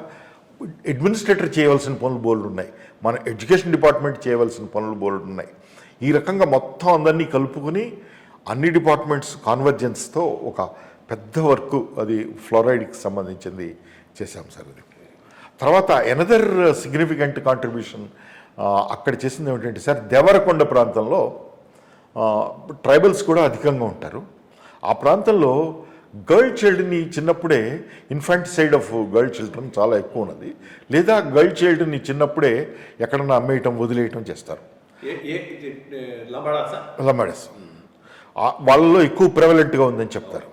అడ్మినిస్ట్రేటర్ చేయవలసిన పనులు బోల్డ్ ఉన్నాయి. మన ఎడ్యుకేషన్ డిపార్ట్మెంట్ చేయవలసిన పనులు బోల్డ్ ఉన్నాయి. ఈ రకంగా మొత్తం అందరినీ కలుపుకుని అన్ని డిపార్ట్మెంట్స్ కాన్వర్జెన్స్తో ఒక పెద్ద వర్క్ అది ఫ్లోరైడ్కి సంబంధించింది చేశాం సార్. అది తర్వాత ఎనదర్ సిగ్నిఫికెంట్ కాంట్రిబ్యూషన్ అక్కడ చేసింది ఏమిటంటే సార్, దేవరకొండ ప్రాంతంలో ట్రైబల్స్ కూడా అధికంగా ఉంటారు. ఆ ప్రాంతంలో గర్ల్ చైల్డ్ని చిన్నప్పుడే ఇన్ఫాంటిసైడ్ ఆఫ్ గర్ల్ చిల్డ్రన్ చాలా ఎక్కువ ఉన్నది. లేదా గర్ల్ చైల్డ్ని చిన్నప్పుడే ఎక్కడన్నా అమ్మేయటం, వదిలేయటం చేస్తారు. లంబాడాస్ వాళ్ళలో ఎక్కువ ప్రెవలెంట్గా ఉందని చెప్తారు.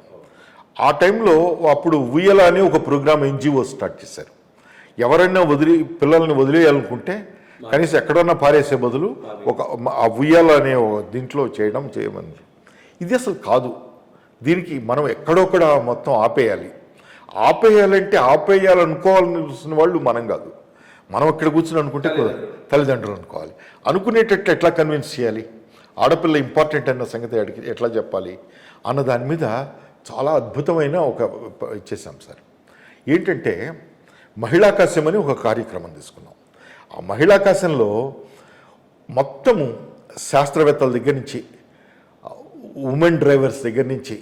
ఆ టైంలో అప్పుడు ఉయ్యల అనే ఒక ప్రోగ్రామ్ ఎన్జిఓ స్టార్ట్ చేశారు. ఎవరైనా పిల్లల్ని వదిలేయాలనుకుంటే కనీసం ఎక్కడన్నా పారేసే బదులు ఒక ఆ ఉయ్యాల అనే దీంట్లో చేయమని. ఇది అసలు కాదు. దీనికి మనం ఎక్కడొక్కడ మొత్తం ఆపేయాలంటే ఆపేయాలనుకోవాల్సిన వాళ్ళు మనం కాదు. మనం ఇక్కడ కూర్చుని అనుకుంటే తల్లిదండ్రులు అనుకోవాలి. అనుకునేటట్లు ఎట్లా కన్విన్స్ చేయాలి, ఆడపిల్ల ఇంపార్టెంట్ అన్న సంగతి ఎట్లా చెప్పాలి అన్న దాని మీద చాలా అద్భుతమైన ఒక ఇచ్చేసాం సార్. ఏంటంటే మహిళాకాశం అని ఒక కార్యక్రమం తీసుకున్నాం. ఆ మహిళాకాశంలో మొత్తము శాస్త్రవేత్తల దగ్గర నుంచి, ఉమెన్ డ్రైవర్స్ దగ్గర నుంచి,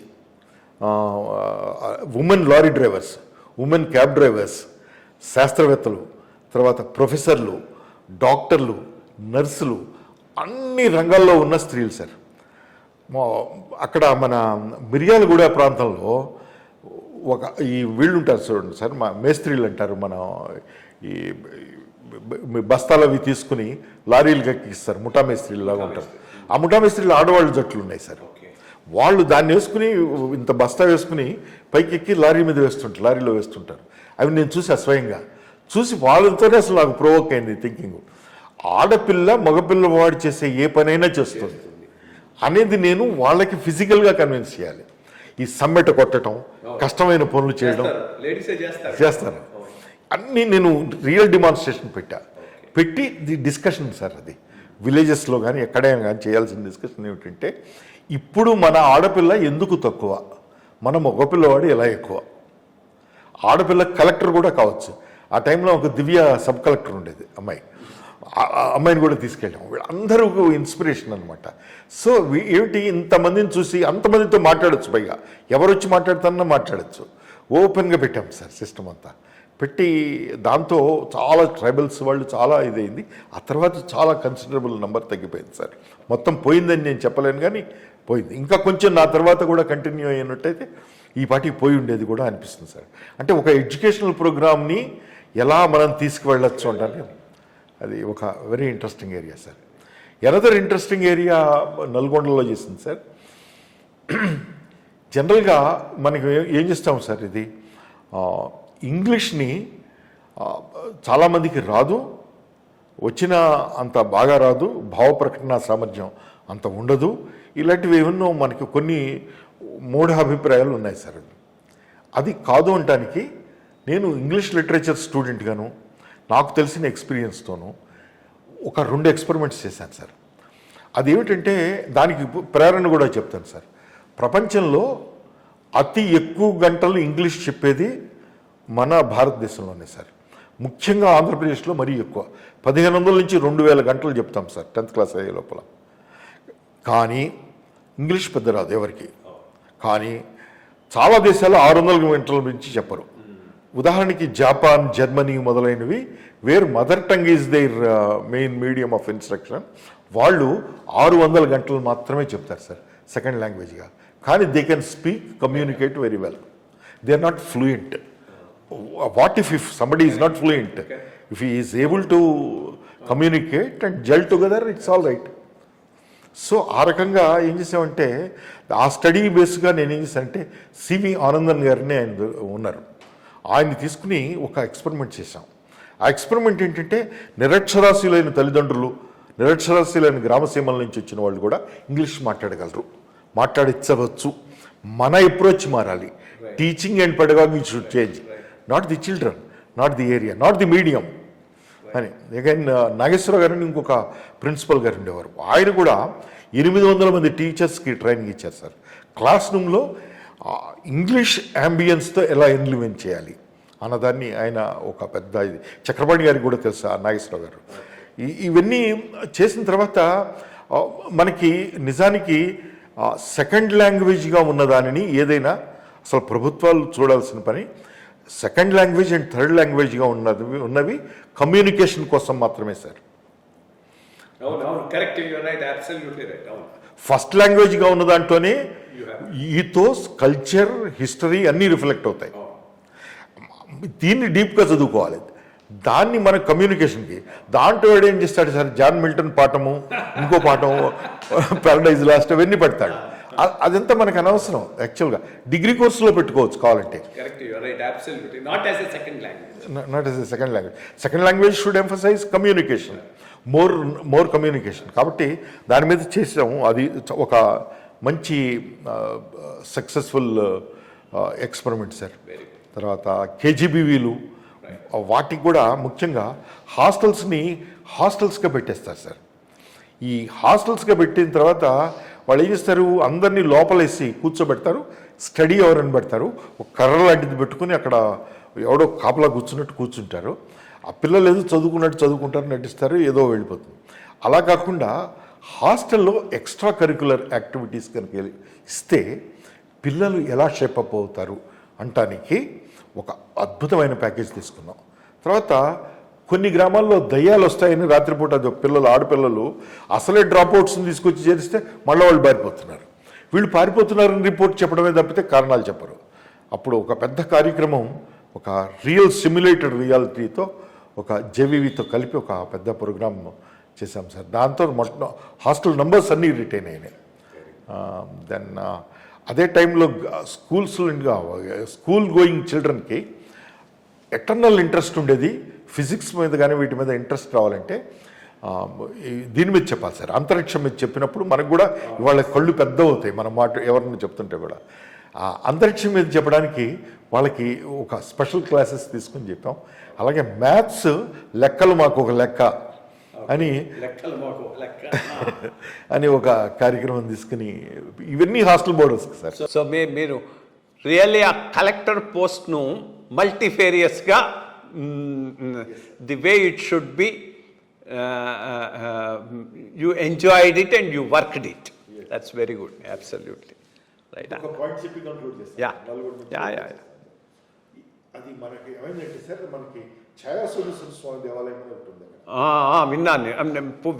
women lorry drivers, women cab drivers, శాస్త్రవేత్తలు, తర్వాత ప్రొఫెసర్లు, డాక్టర్లు, నర్సులు, అన్ని రంగాల్లో ఉన్న స్త్రీలు సార్. అక్కడ మన మిర్యాలగూడ ప్రాంతంలో ఈ వీళ్ళు ఉంటారు చూడండి సార్, మా మేస్త్రీలు అంటారు. మన ఈ బస్తాలు అవి తీసుకుని లారీలు ఎక్కిస్తారు, ముఠా మేస్త్రీలు లాగా ఉంటారు. ఆ ముఠా మేస్త్రీలు ఆడవాళ్ళు జట్లు ఉన్నాయి సార్. వాళ్ళు దాన్ని వేసుకుని ఇంత బస్తా వేసుకుని పైకి ఎక్కి లారీలో వేస్తుంటారు. అవి నేను చూసి స్వయంగా చూసి వాళ్ళతోనే అసలు నాకు ప్రొవోక్ అయింది థింకింగ్. ఆడపిల్ల మగపిల్లవాడు చేసే ఏ పనైనా చేస్తుంది అనేది నేను వాళ్ళకి ఫిజికల్గా కన్విన్స్ చేయాలి. ఈ సమ్మెట కొట్టడం, కష్టమైన పనులు చేయడం చేస్తారు. అన్నీ నేను రియల్ డిమాన్స్ట్రేషన్ పెట్టి ది డిస్కషన్ సార్, అది విలేజెస్లో కానీ ఎక్కడైనా కానీ చేయాల్సిన డిస్కషన్ ఏమిటంటే, ఇప్పుడు మన ఆడపిల్ల ఎందుకు తక్కువ, మన మగపిల్లవాడు ఎలా ఎక్కువ. ఆడపిల్ల కలెక్టర్ కూడా కావచ్చు. ఆ టైంలో ఒక దివ్య సబ్ కలెక్టర్ ఉండేది అమ్మాయిని కూడా తీసుకెళ్ళాం. వీళ్ళందరూ ఇన్స్పిరేషన్ అనమాట. సో ఏమిటి, ఇంతమందిని చూసి అంతమందితో మాట్లాడచ్చు, పైగా ఎవరు వచ్చి మాట్లాడుతున్నా మాట్లాడచ్చు. ఓపెన్గా పెట్టాం సార్ సిస్టమ్ అంతా పెట్టి. దాంతో చాలా ట్రైబల్స్ వాళ్ళు చాలా ఇదైంది. ఆ తర్వాత చాలా కన్సిడరబుల్ నెంబర్ తగ్గిపోయింది సార్. మొత్తం పోయిందని నేను చెప్పలేను, కానీ పోయింది. ఇంకా కొంచెం నా తర్వాత కూడా కంటిన్యూ అయినట్టయితే ఈ పాటికి పోయి ఉండేది కూడా అనిపిస్తుంది సార్. అంటే ఒక ఎడ్యుకేషనల్ ప్రోగ్రామ్ని ఎలా మనం తీసుకువెళ్ళచ్చు అంటే అది ఒక very interesting area sir. Another interesting area నల్గొండలో చేసింది సార్. జనరల్గా మనకి ఏం చేస్తాం సార్, ఇది ఇంగ్లీష్ని చాలామందికి రాదు, వచ్చిన అంత బాగా రాదు, భావ ప్రకటన సామర్థ్యం అంత ఉండదు. ఇలాంటివి ఏమన్నో మనకి కొన్ని మూఢాభిప్రాయాలు ఉన్నాయి సార్. అది కాదు అనటానికి నేను ఇంగ్లీష్ లిటరేచర్ స్టూడెంట్గాను నాకు తెలిసిన ఎక్స్పీరియన్స్తోనూ ఒక 2 ఎక్స్పెరిమెంట్స్ చేశాను సార్. అదేమిటంటే దానికి ప్రేరణ కూడా చెప్తాను సార్. ప్రపంచంలో అతి ఎక్కువ గంటలు ఇంగ్లీష్ చెప్పేది మన భారతదేశంలోనే సార్. ముఖ్యంగా ఆంధ్రప్రదేశ్లో మరీ ఎక్కువ, 1500 నుంచి 2000 గంటలు చెప్తాం సార్ 10th క్లాస్ అయ్యే లోపల. కానీ ఇంగ్లీష్ పెద్ద రాదు ఎవరికి. కానీ చాలా దేశాలు 600 గంటల నుంచి చెప్పరు. ఉదాహరణకి జపాన్, జర్మనీ మొదలైనవి, where mother tongue is their main medium of instruction, వాళ్ళు 600 గంటలు మాత్రమే చెప్తారు సార్ సెకండ్ లాంగ్వేజ్గా. కానీ they can speak, communicate very well. They are not fluent. What if somebody is not fluent, if he is able to communicate and gel together, it's all right. So ఆ రకంగా ఏం చేసామంటే, ఆ స్టడీ బేస్గా నేను ఏం చేశానంటే, సివి ఆనందన్ గారిని ఆయన ఉన్నారు, ఆయన్ని తీసుకుని ఒక ఎక్స్పెరిమెంట్ చేశాం. ఆ ఎక్స్పెరిమెంట్ ఏంటంటే, నిరక్షరాస్యులైన తల్లిదండ్రులు, నిరక్షరాస్యులైన గ్రామసీమల నుంచి వచ్చిన వాళ్ళు కూడా ఇంగ్లీష్ మాట్లాడగలరు, మాట్లాడించవచ్చు. మన అప్రోచ్ మారాలి. Teaching and pedagogy should change, not the children, not the area, not the medium అని. అగైన్ నాగేశ్వర గారిని ఇంకొక ప్రిన్సిపల్ గారు ఉండేవారు, ఆయన కూడా 800 మంది టీచర్స్కి ట్రైనింగ్ ఇచ్చారు సార్. క్లాస్ రూమ్లో ఇంగ్లీష్ అంబియన్స్తో ఎలా ఇన్ఫ్లుయెన్స్ చేయాలి అన్నదాన్ని ఆయన ఒక పెద్ద ఇది. చక్రపాణి గారికి కూడా తెలుసు నాగేశ్వర గారు. ఇవన్నీ చేసిన తర్వాత మనకి నిజానికి సెకండ్ లాంగ్వేజ్గా ఉన్నదానిని ఏదైనా అసలు ప్రభుత్వాలు చూడాల్సిన పని, సెకండ్ లాంగ్వేజ్ అండ్ థర్డ్ లాంగ్వేజ్గా ఉన్నవి కమ్యూనికేషన్ కోసం మాత్రమే సార్. ఫస్ట్ లాంగ్వేజ్గా ఉన్న దాంట్లోనే ఈథోస్, కల్చర్, హిస్టరీ అన్నీ రిఫ్లెక్ట్ అవుతాయి. దీన్ని డీప్గా చదువుకోవాలి. దాన్ని మన కమ్యూనికేషన్కి దాంట్లో ఏం చేస్తాడు సార్, జాన్ మిల్టన్ పాఠము, ఇంకో పాఠము, పారడైజ్ లాస్ట్, అవన్నీ పెడతాడు. అదంతా మనకు అనవసరం. యాక్చువల్గా డిగ్రీ కోర్సులో పెట్టుకోవచ్చు కావాలంటే. Not as a second language. Second language should emphasize communication, more communication. కాబట్టి దాని మీద చేసాము. అది ఒక మంచి సక్సెస్ఫుల్ ఎక్స్పెరిమెంట్ సార్. తర్వాత కేజీబీవీలు, వాటికి కూడా ముఖ్యంగా హాస్టల్స్గా పెట్టేస్తారు సార్. ఈ హాస్టల్స్గా పెట్టిన తర్వాత వాళ్ళు ఏం చేస్తారు, అందరినీ లోపలేసి కూర్చోబెడతారు, స్టడీ అవర్ అని పెడతారు, ఒక కర్ర లాంటిది పెట్టుకుని అక్కడ ఎవడో కాపలా కూర్చుంటారు. ఆ పిల్లలు ఏదో చదువుకుంటారు, నటిస్తారు, ఏదో వెళ్ళిపోతుంది. అలా కాకుండా హాస్టల్లో ఎక్స్ట్రా కరిక్యులర్ యాక్టివిటీస్ కనుక ఇస్తే పిల్లలు ఎలా షేపప్ అవుతారు అంటానికి ఒక అద్భుతమైన ప్యాకేజ్ తీసుకున్నాం. తర్వాత కొన్ని గ్రామాల్లో దయ్యాలు వస్తాయని రాత్రిపూట ఆడపిల్లలు అసలే డ్రాప్అవుట్స్ని తీసుకొచ్చి చేరిస్తే మళ్ళీ వాళ్ళు పారిపోతున్నారు. వీళ్ళు పారిపోతున్నారని రిపోర్ట్ చెప్పడమే తప్పితే కారణాలు చెప్పరు. అప్పుడు ఒక పెద్ద కార్యక్రమం, ఒక రియల్ సిమ్యులేటెడ్ రియాలిటీతో, ఒక జేవీవీతో కలిపి ఒక పెద్ద ప్రోగ్రామ్ చేశాం సార్. దాంతో మొత్తం హాస్టల్ నంబర్స్ అన్నీ రిటైన్ అయినాయి. దెన్ అదే టైంలో స్కూల్ గోయింగ్ చిల్డ్రన్కి ఎటర్నల్ ఇంట్రెస్ట్ ఉండేది ఫిజిక్స్ మీద కానీ వీటి మీద ఇంట్రెస్ట్ రావాలంటే దీని మీద చెప్పాలి సార్. అంతరిక్షం మీద చెప్పినప్పుడు మనకు కూడా ఇవాళ కళ్ళు పెద్ద అవుతాయి మనం ఎవరిని చెప్తుంటే కూడా. అంతరిక్షం మీద చెప్పడానికి వాళ్ళకి ఒక స్పెషల్ క్లాసెస్ తీసుకుని చెప్పాం. అలాగే మ్యాథ్స్ లెక్కలు మాకు ఒక లెక్క అని అని ఒక కార్యక్రమం తీసుకుని ఇవన్నీ హాస్టల్ బోర్డర్స్కి సార్. సో మీరు రియల్లీ ఆ కలెక్టర్ పోస్ట్ను మల్టీఫేరియస్గా the way it should be you enjoyed it and you worked it. That's very good, absolutely right. అది మనకి ఏమైందంటే సార్, మనకి ఛాయాసురేశ్వర స్వామి దేవాలయం ఉంటుంది. విన్నాను,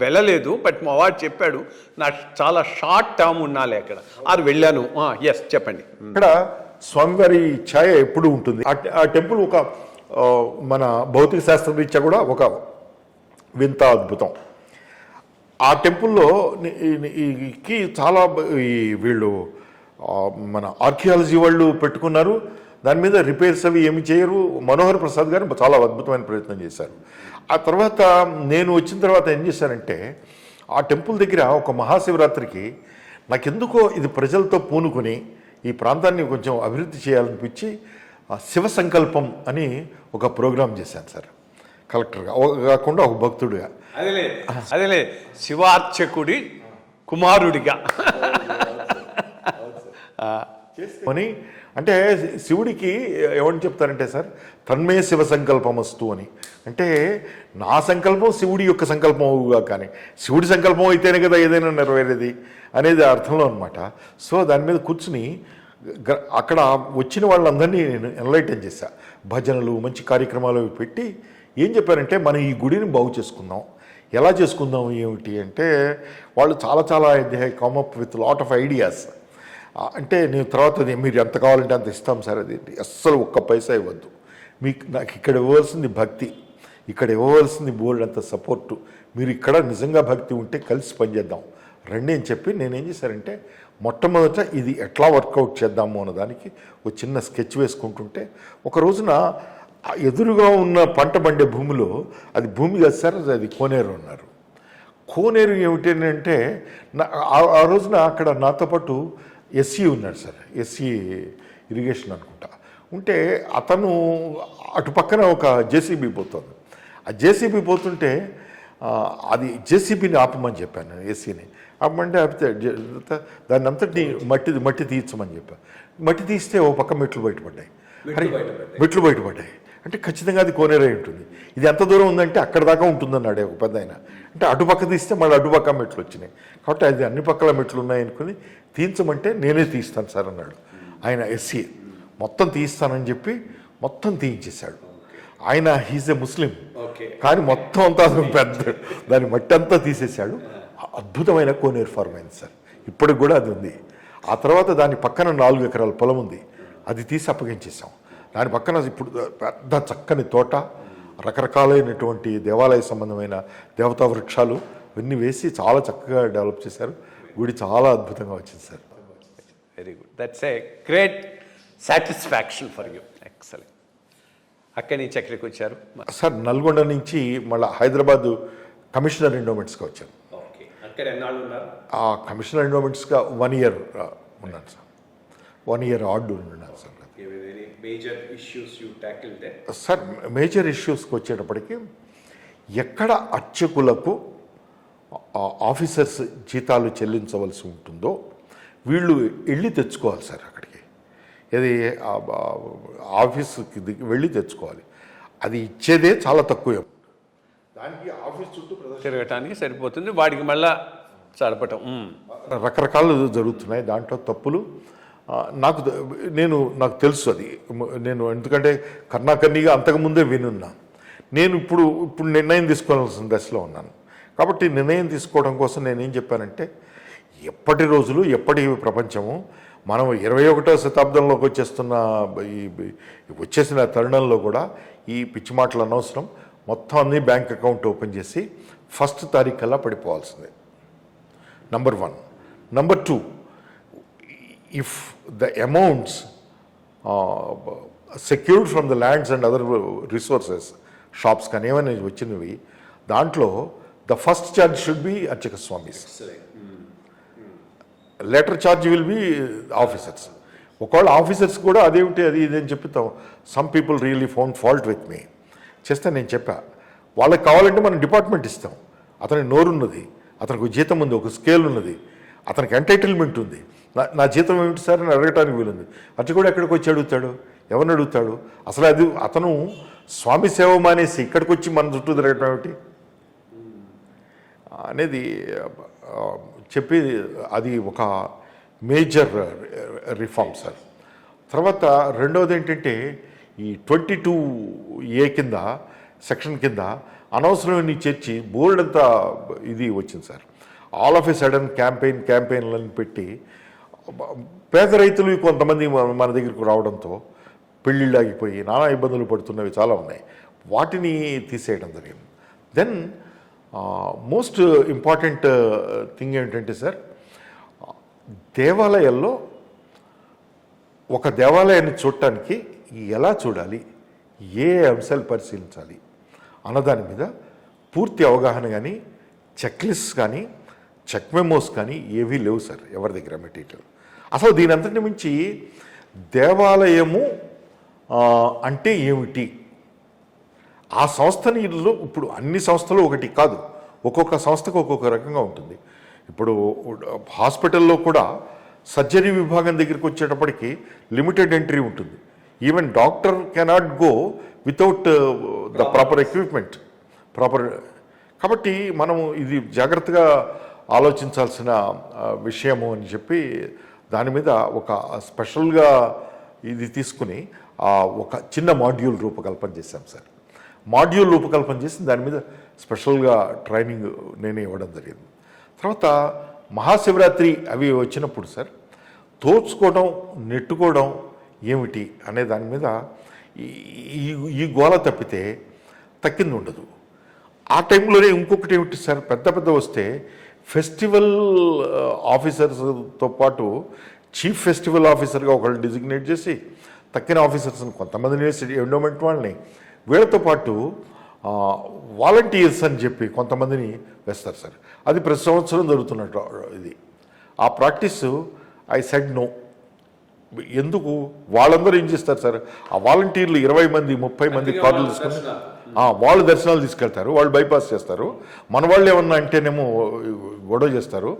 వెళ్ళలేదు, బట్ మా వాడు చెప్పాడు. నాకు చాలా షార్ట్ టర్మ్ ఉన్నాలే అక్కడ, అది వెళ్ళాను. ఎస్, చెప్పండి. ఇక్కడ స్వామివారి ఛాయ ఎప్పుడు ఉంటుంది. ఆ టెంపుల్ ఒక మన భౌతిక శాస్త్రం రీత్యా కూడా ఒక వింత అద్భుతం. ఆ టెంపుల్లో చాలా వీళ్ళు మన ఆర్కియాలజీ వాళ్ళు పెట్టుకున్నారు. దాని మీద రిపేర్స్ అవి ఏమి చేయరు. మనోహర్ ప్రసాద్ గారు చాలా అద్భుతమైన ప్రయత్నం చేశారు. ఆ తర్వాత నేను వచ్చిన తర్వాత ఏం చేశానంటే, ఆ టెంపుల్ దగ్గర ఒక మహాశివరాత్రికి నాకెందుకో ఇది ప్రజలతో పూనుకొని ఈ ప్రాంతాన్ని కొంచెం అభివృద్ధి చేయాలనిపించి శివ సంకల్పం అని ఒక ప్రోగ్రాం చేశాను సార్, కలెక్టర్గా కాకుండా ఒక భక్తుడిగా. అదేలే శివార్చకుడి కుమారుడిగా అని. అంటే శివుడికి ఏమని చెప్తారంటే సార్, తన్మే శివ సంకల్పం వస్తు అని. అంటే నా సంకల్పం శివుడి యొక్క సంకల్పం అవుగా, కానీ శివుడి సంకల్పం అయితేనే కదా ఏదైనా నెరవేరేది అనేది అర్థంలో అనమాట. సో దాని మీద కూర్చుని అక్కడ వచ్చిన వాళ్ళందరినీ నేను ఎన్లైటన్ చేశా. భజనలు, మంచి కార్యక్రమాలు పెట్టి ఏం చెప్పారంటే, మనం ఈ గుడిని బాగు చేసుకుందాం. ఎలా చేసుకుందాం ఏమిటి అంటే, వాళ్ళు చాలా they come up with lot of ideas. అంటే నేను తర్వాత మీరు ఎంత కావాలంటే అంత ఇస్తాం సార్, అది అస్సలు ఒక్క పైసా ఇవ్వద్దు, మీకు నాకు ఇక్కడ ఇవ్వవలసింది భక్తి, ఇక్కడ ఇవ్వవలసింది బోల్డ్ అంత సపోర్టు, మీరు ఇక్కడ నిజంగా భక్తి ఉంటే కలిసి పనిచేద్దాం రండి అని చెప్పి నేనేం చేశానంటే, మొట్టమొదట ఇది ఎట్లా వర్కౌట్ చేద్దాము అన్నదానికి ఒక చిన్న స్కెచ్ వేసుకుంటుంటే, ఒక రోజున ఎదురుగా ఉన్న పంట పండే భూమిలో, అది భూమి కాదు సార్, అది కోనేరు అన్నారు. కోనేరు ఏమిటి అంటే, ఆ రోజున అక్కడ నాతో పాటు ఎస్సీ ఉన్నాడు సార్, ఎస్సీ ఇరిగేషన్ అనుకుంటా ఉంటే, అతను అటు పక్కన ఒక జేసీబీ పోతుంది. ఆ జేసీబీ పోతుంటే అది జేసీబీని ఆపమని చెప్పాను నేను ఎస్సీని. ఆపమంటే ఆపితే దాన్ని అంతటి మట్టి తీర్చమని చెప్పాను. మట్టి తీస్తే ఓ పక్క మెట్లు బయటపడ్డాయి. మెట్లు బయటపడ్డాయి అంటే ఖచ్చితంగా అది కోనేరై ఉంటుంది. ఇది ఎంత దూరం ఉందంటే అక్కడ దాకా ఉంటుందన్నాడు ఒక పెద్ద ఆయన. అంటే అటుపక్క తీస్తే మళ్ళీ అటుపక్క మెట్లు వచ్చినాయి. కాబట్టి అది అన్ని పక్కల మెట్లు ఉన్నాయనుకుని తీయించమంటే నేనే తీస్తాను సార్ అన్నాడు ఆయన ఎస్సీ. మొత్తం తీయిస్తానని చెప్పి మొత్తం తీయించేశాడు ఆయన. హీజ్ ఏ ముస్లిం, కానీ మొత్తం అంతా పెద్ద దాని మట్టి అంతా తీసేశాడు. అద్భుతమైన కోనేరు ఫార్మ్ అయింది సార్, ఇప్పటికి కూడా అది ఉంది. ఆ తర్వాత దాని పక్కన 4 ఎకరాల పొలం ఉంది, అది తీసి అప్పగించేసాం. దాని పక్కన ఇప్పుడు పెద్ద చక్కని తోట, రకరకాలైనటువంటి దేవాలయ సంబంధమైన దేవతా వృక్షాలు ఇవన్నీ వేసి చాలా చక్కగా డెవలప్ చేశారు. గుడి చాలా అద్భుతంగా వచ్చింది sir. Very good, that's a great satisfaction for you. Excellent. అక్కడి నుంచి ఎక్కడికి వచ్చారు సార్? నల్గొండ నుంచి మళ్ళీ హైదరాబాద్ కమిషనర్ ఎండోమెంట్స్గా వచ్చాను. అక్కడ ఎన్నాళ్ళు ఉన్నారు? ఆ కమిషనర్ ఎండోమెంట్స్గా 1 year ఉన్నాను సార్. 1 year ఆర్డు ఉన్నాను sir. Major issues you tackled? Sir major ఇష్యూస్కి వచ్చేటప్పటికి, ఎక్కడ అర్చకులకు ఆఫీసర్స్ జీతాలు చెల్లించవలసి ఉంటుందో వీళ్ళు వెళ్ళి తెచ్చుకోవాలి సార్. అక్కడికి ఇది ఆఫీస్కి వెళ్ళి తెచ్చుకోవాలి. అది ఇచ్చేదే చాలా తక్కువ, దానికి ఆఫీస్ చుట్టూ తిరగటానికి సరిపోతుంది, వాడికి మళ్ళా చడపటం రకరకాలు జరుగుతున్నాయి. దాంట్లో తప్పులు నాకు తెలుసు అది. నేను ఎందుకంటే కర్ణాకర్ణిగా అంతకుముందే వినున్నా. నేను ఇప్పుడు నిర్ణయం తీసుకోవాల్సిన దశలో ఉన్నాను. కాబట్టి నిర్ణయం తీసుకోవడం కోసం నేనేం చెప్పానంటే, ఎప్పటి రోజులు ఎప్పటి ప్రపంచము, మనం 21వ శతాబ్దంలోకి వచ్చేసిన తరుణంలో కూడా ఈ పిచ్చి మాటలు అనవసరం. మొత్తం అన్ని బ్యాంక్ అకౌంట్ ఓపెన్ చేసి 1st తారీఖు కల్లా పడిపోవాల్సిందే, number 1. Number 2, if the amounts secured from the lands and other resources shops కానీ ఏమైనా వచ్చినవి, దాంట్లో the first charge should be archaka swamis, latter charge will be officers. ఒకవేళ ఆఫీసర్స్ కూడా అదేమిటి అది ఇది అని చెప్తాం. Some people really found fault with me. చేస్తే నేను చెప్పా, వాళ్ళకి కావాలంటే మనం డిపార్ట్మెంట్ ఇస్తాం. అతనికి నోరున్నది, అతనికి జీతం ఉంది, ఒక స్కేల్ ఉన్నది, అతనికి ఎంటైటిల్మెంట్ ఉంది. నా జీతం ఏమిటి సార్ అని అడగటానికి వీలుంది. అర్చకుడు ఎక్కడికి వచ్చి అడుగుతాడు, ఎవరిని అడుగుతాడు? అసలు అది అతను స్వామి సేవ మానేసి ఇక్కడికి వచ్చి మన చుట్టూ తిరగటం ఏమిటి అనేది చెప్పి, అది ఒక మేజర్ రిఫార్మ్ సార్. తర్వాత రెండవది ఏంటంటే, ఈ 22A కింద సెక్షన్ కింద అనవసరమైన చేర్చి బోర్డు అంతా ఇది వచ్చింది sir. All of a sudden క్యాంపెయిన్లను పెట్టి పేద రైతులు కొంతమంది మన దగ్గరకు రావడంతో పెళ్ళిళ్ళు ఆగిపోయి నానా ఇబ్బందులు పడుతున్నవి చాలా ఉన్నాయి. వాటిని తీసేయడం జరిగింది. దెన్ మోస్ట్ ఇంపార్టెంట్ థింగ్ ఏంటంటే సార్, దేవాలయాల్లో ఒక దేవాలయాన్ని చూడటానికి ఎలా చూడాలి, ఏ అంశాలు పరిశీలించాలి అన్నదాని మీద పూర్తి అవగాహన కానీ, చెక్లిస్ట్ కానీ, చెక్ మెమోస్ కానీ ఏవీ లేవు సార్ ఎవరి దగ్గర మెటీరియల్. అసలు దీని అంతటి మించి దేవాలయము అంటే ఏమిటి, ఆ సంస్థని ఇప్పుడు అన్ని సంస్థలు ఒకటి కాదు, ఒక్కొక్క సంస్థకు ఒక్కొక్క రకంగా ఉంటుంది. ఇప్పుడు హాస్పిటల్లో కూడా సర్జరీ విభాగం దగ్గరికి వచ్చేటప్పటికి లిమిటెడ్ ఎంట్రీ ఉంటుంది. Even doctor cannot go without the proper equipment కాబట్టి మనము ఇది జాగ్రత్తగా ఆలోచించాల్సిన విషయము అని చెప్పి దాని మీద ఒక స్పెషల్గా ఇది తీసుకుని ఒక చిన్న మాడ్యూల్ రూపకల్పన చేశాం సార్. మాడ్యూల్ రూపకల్పన చేసి దాని మీద స్పెషల్గా ట్రైనింగ్ నేనే ఇవ్వడం జరిగింది. తర్వాత మహాశివరాత్రి అవి వచ్చినప్పుడు సార్, తోచుకోవడం నెట్టుకోవడం ఏమిటి అనే దాని మీద ఈ గోల తప్పితే తక్కింది ఉండదు. ఆ టైంలోనే ఇంకొకటి ఏమిటి సార్, పెద్ద వస్తే ఫెస్టివల్ ఆఫీసర్స్తో పాటు చీఫ్ ఫెస్టివల్ ఆఫీసర్గా ఒకళ్ళు డిజిగ్నేట్ చేసి తక్కిన ఆఫీసర్స్ని కొంతమందిని వేసి ఎండోమెంట్ వాళ్ళని, వీళ్ళతో పాటు వాలంటీర్స్ అని చెప్పి కొంతమందిని వేస్తారు సార్. అది ప్రతి సంవత్సరం జరుగుతున్నట్టు ఇది. ఆ ప్రాక్టీసు ఐ సెడ్ నో. ఎందుకు? వాళ్ళందరూ ఏం చేస్తారు సార్, ఆ వాలంటీర్లు 20 మంది 30 మంది కార్డులు తీసుకొని వాళ్ళు దర్శనాలు తీసుకెళ్తారు, వాళ్ళు బైపాస్ చేస్తారు. మన వాళ్ళు ఏమన్నా అంటేనేమో గొడవ చేస్తారు.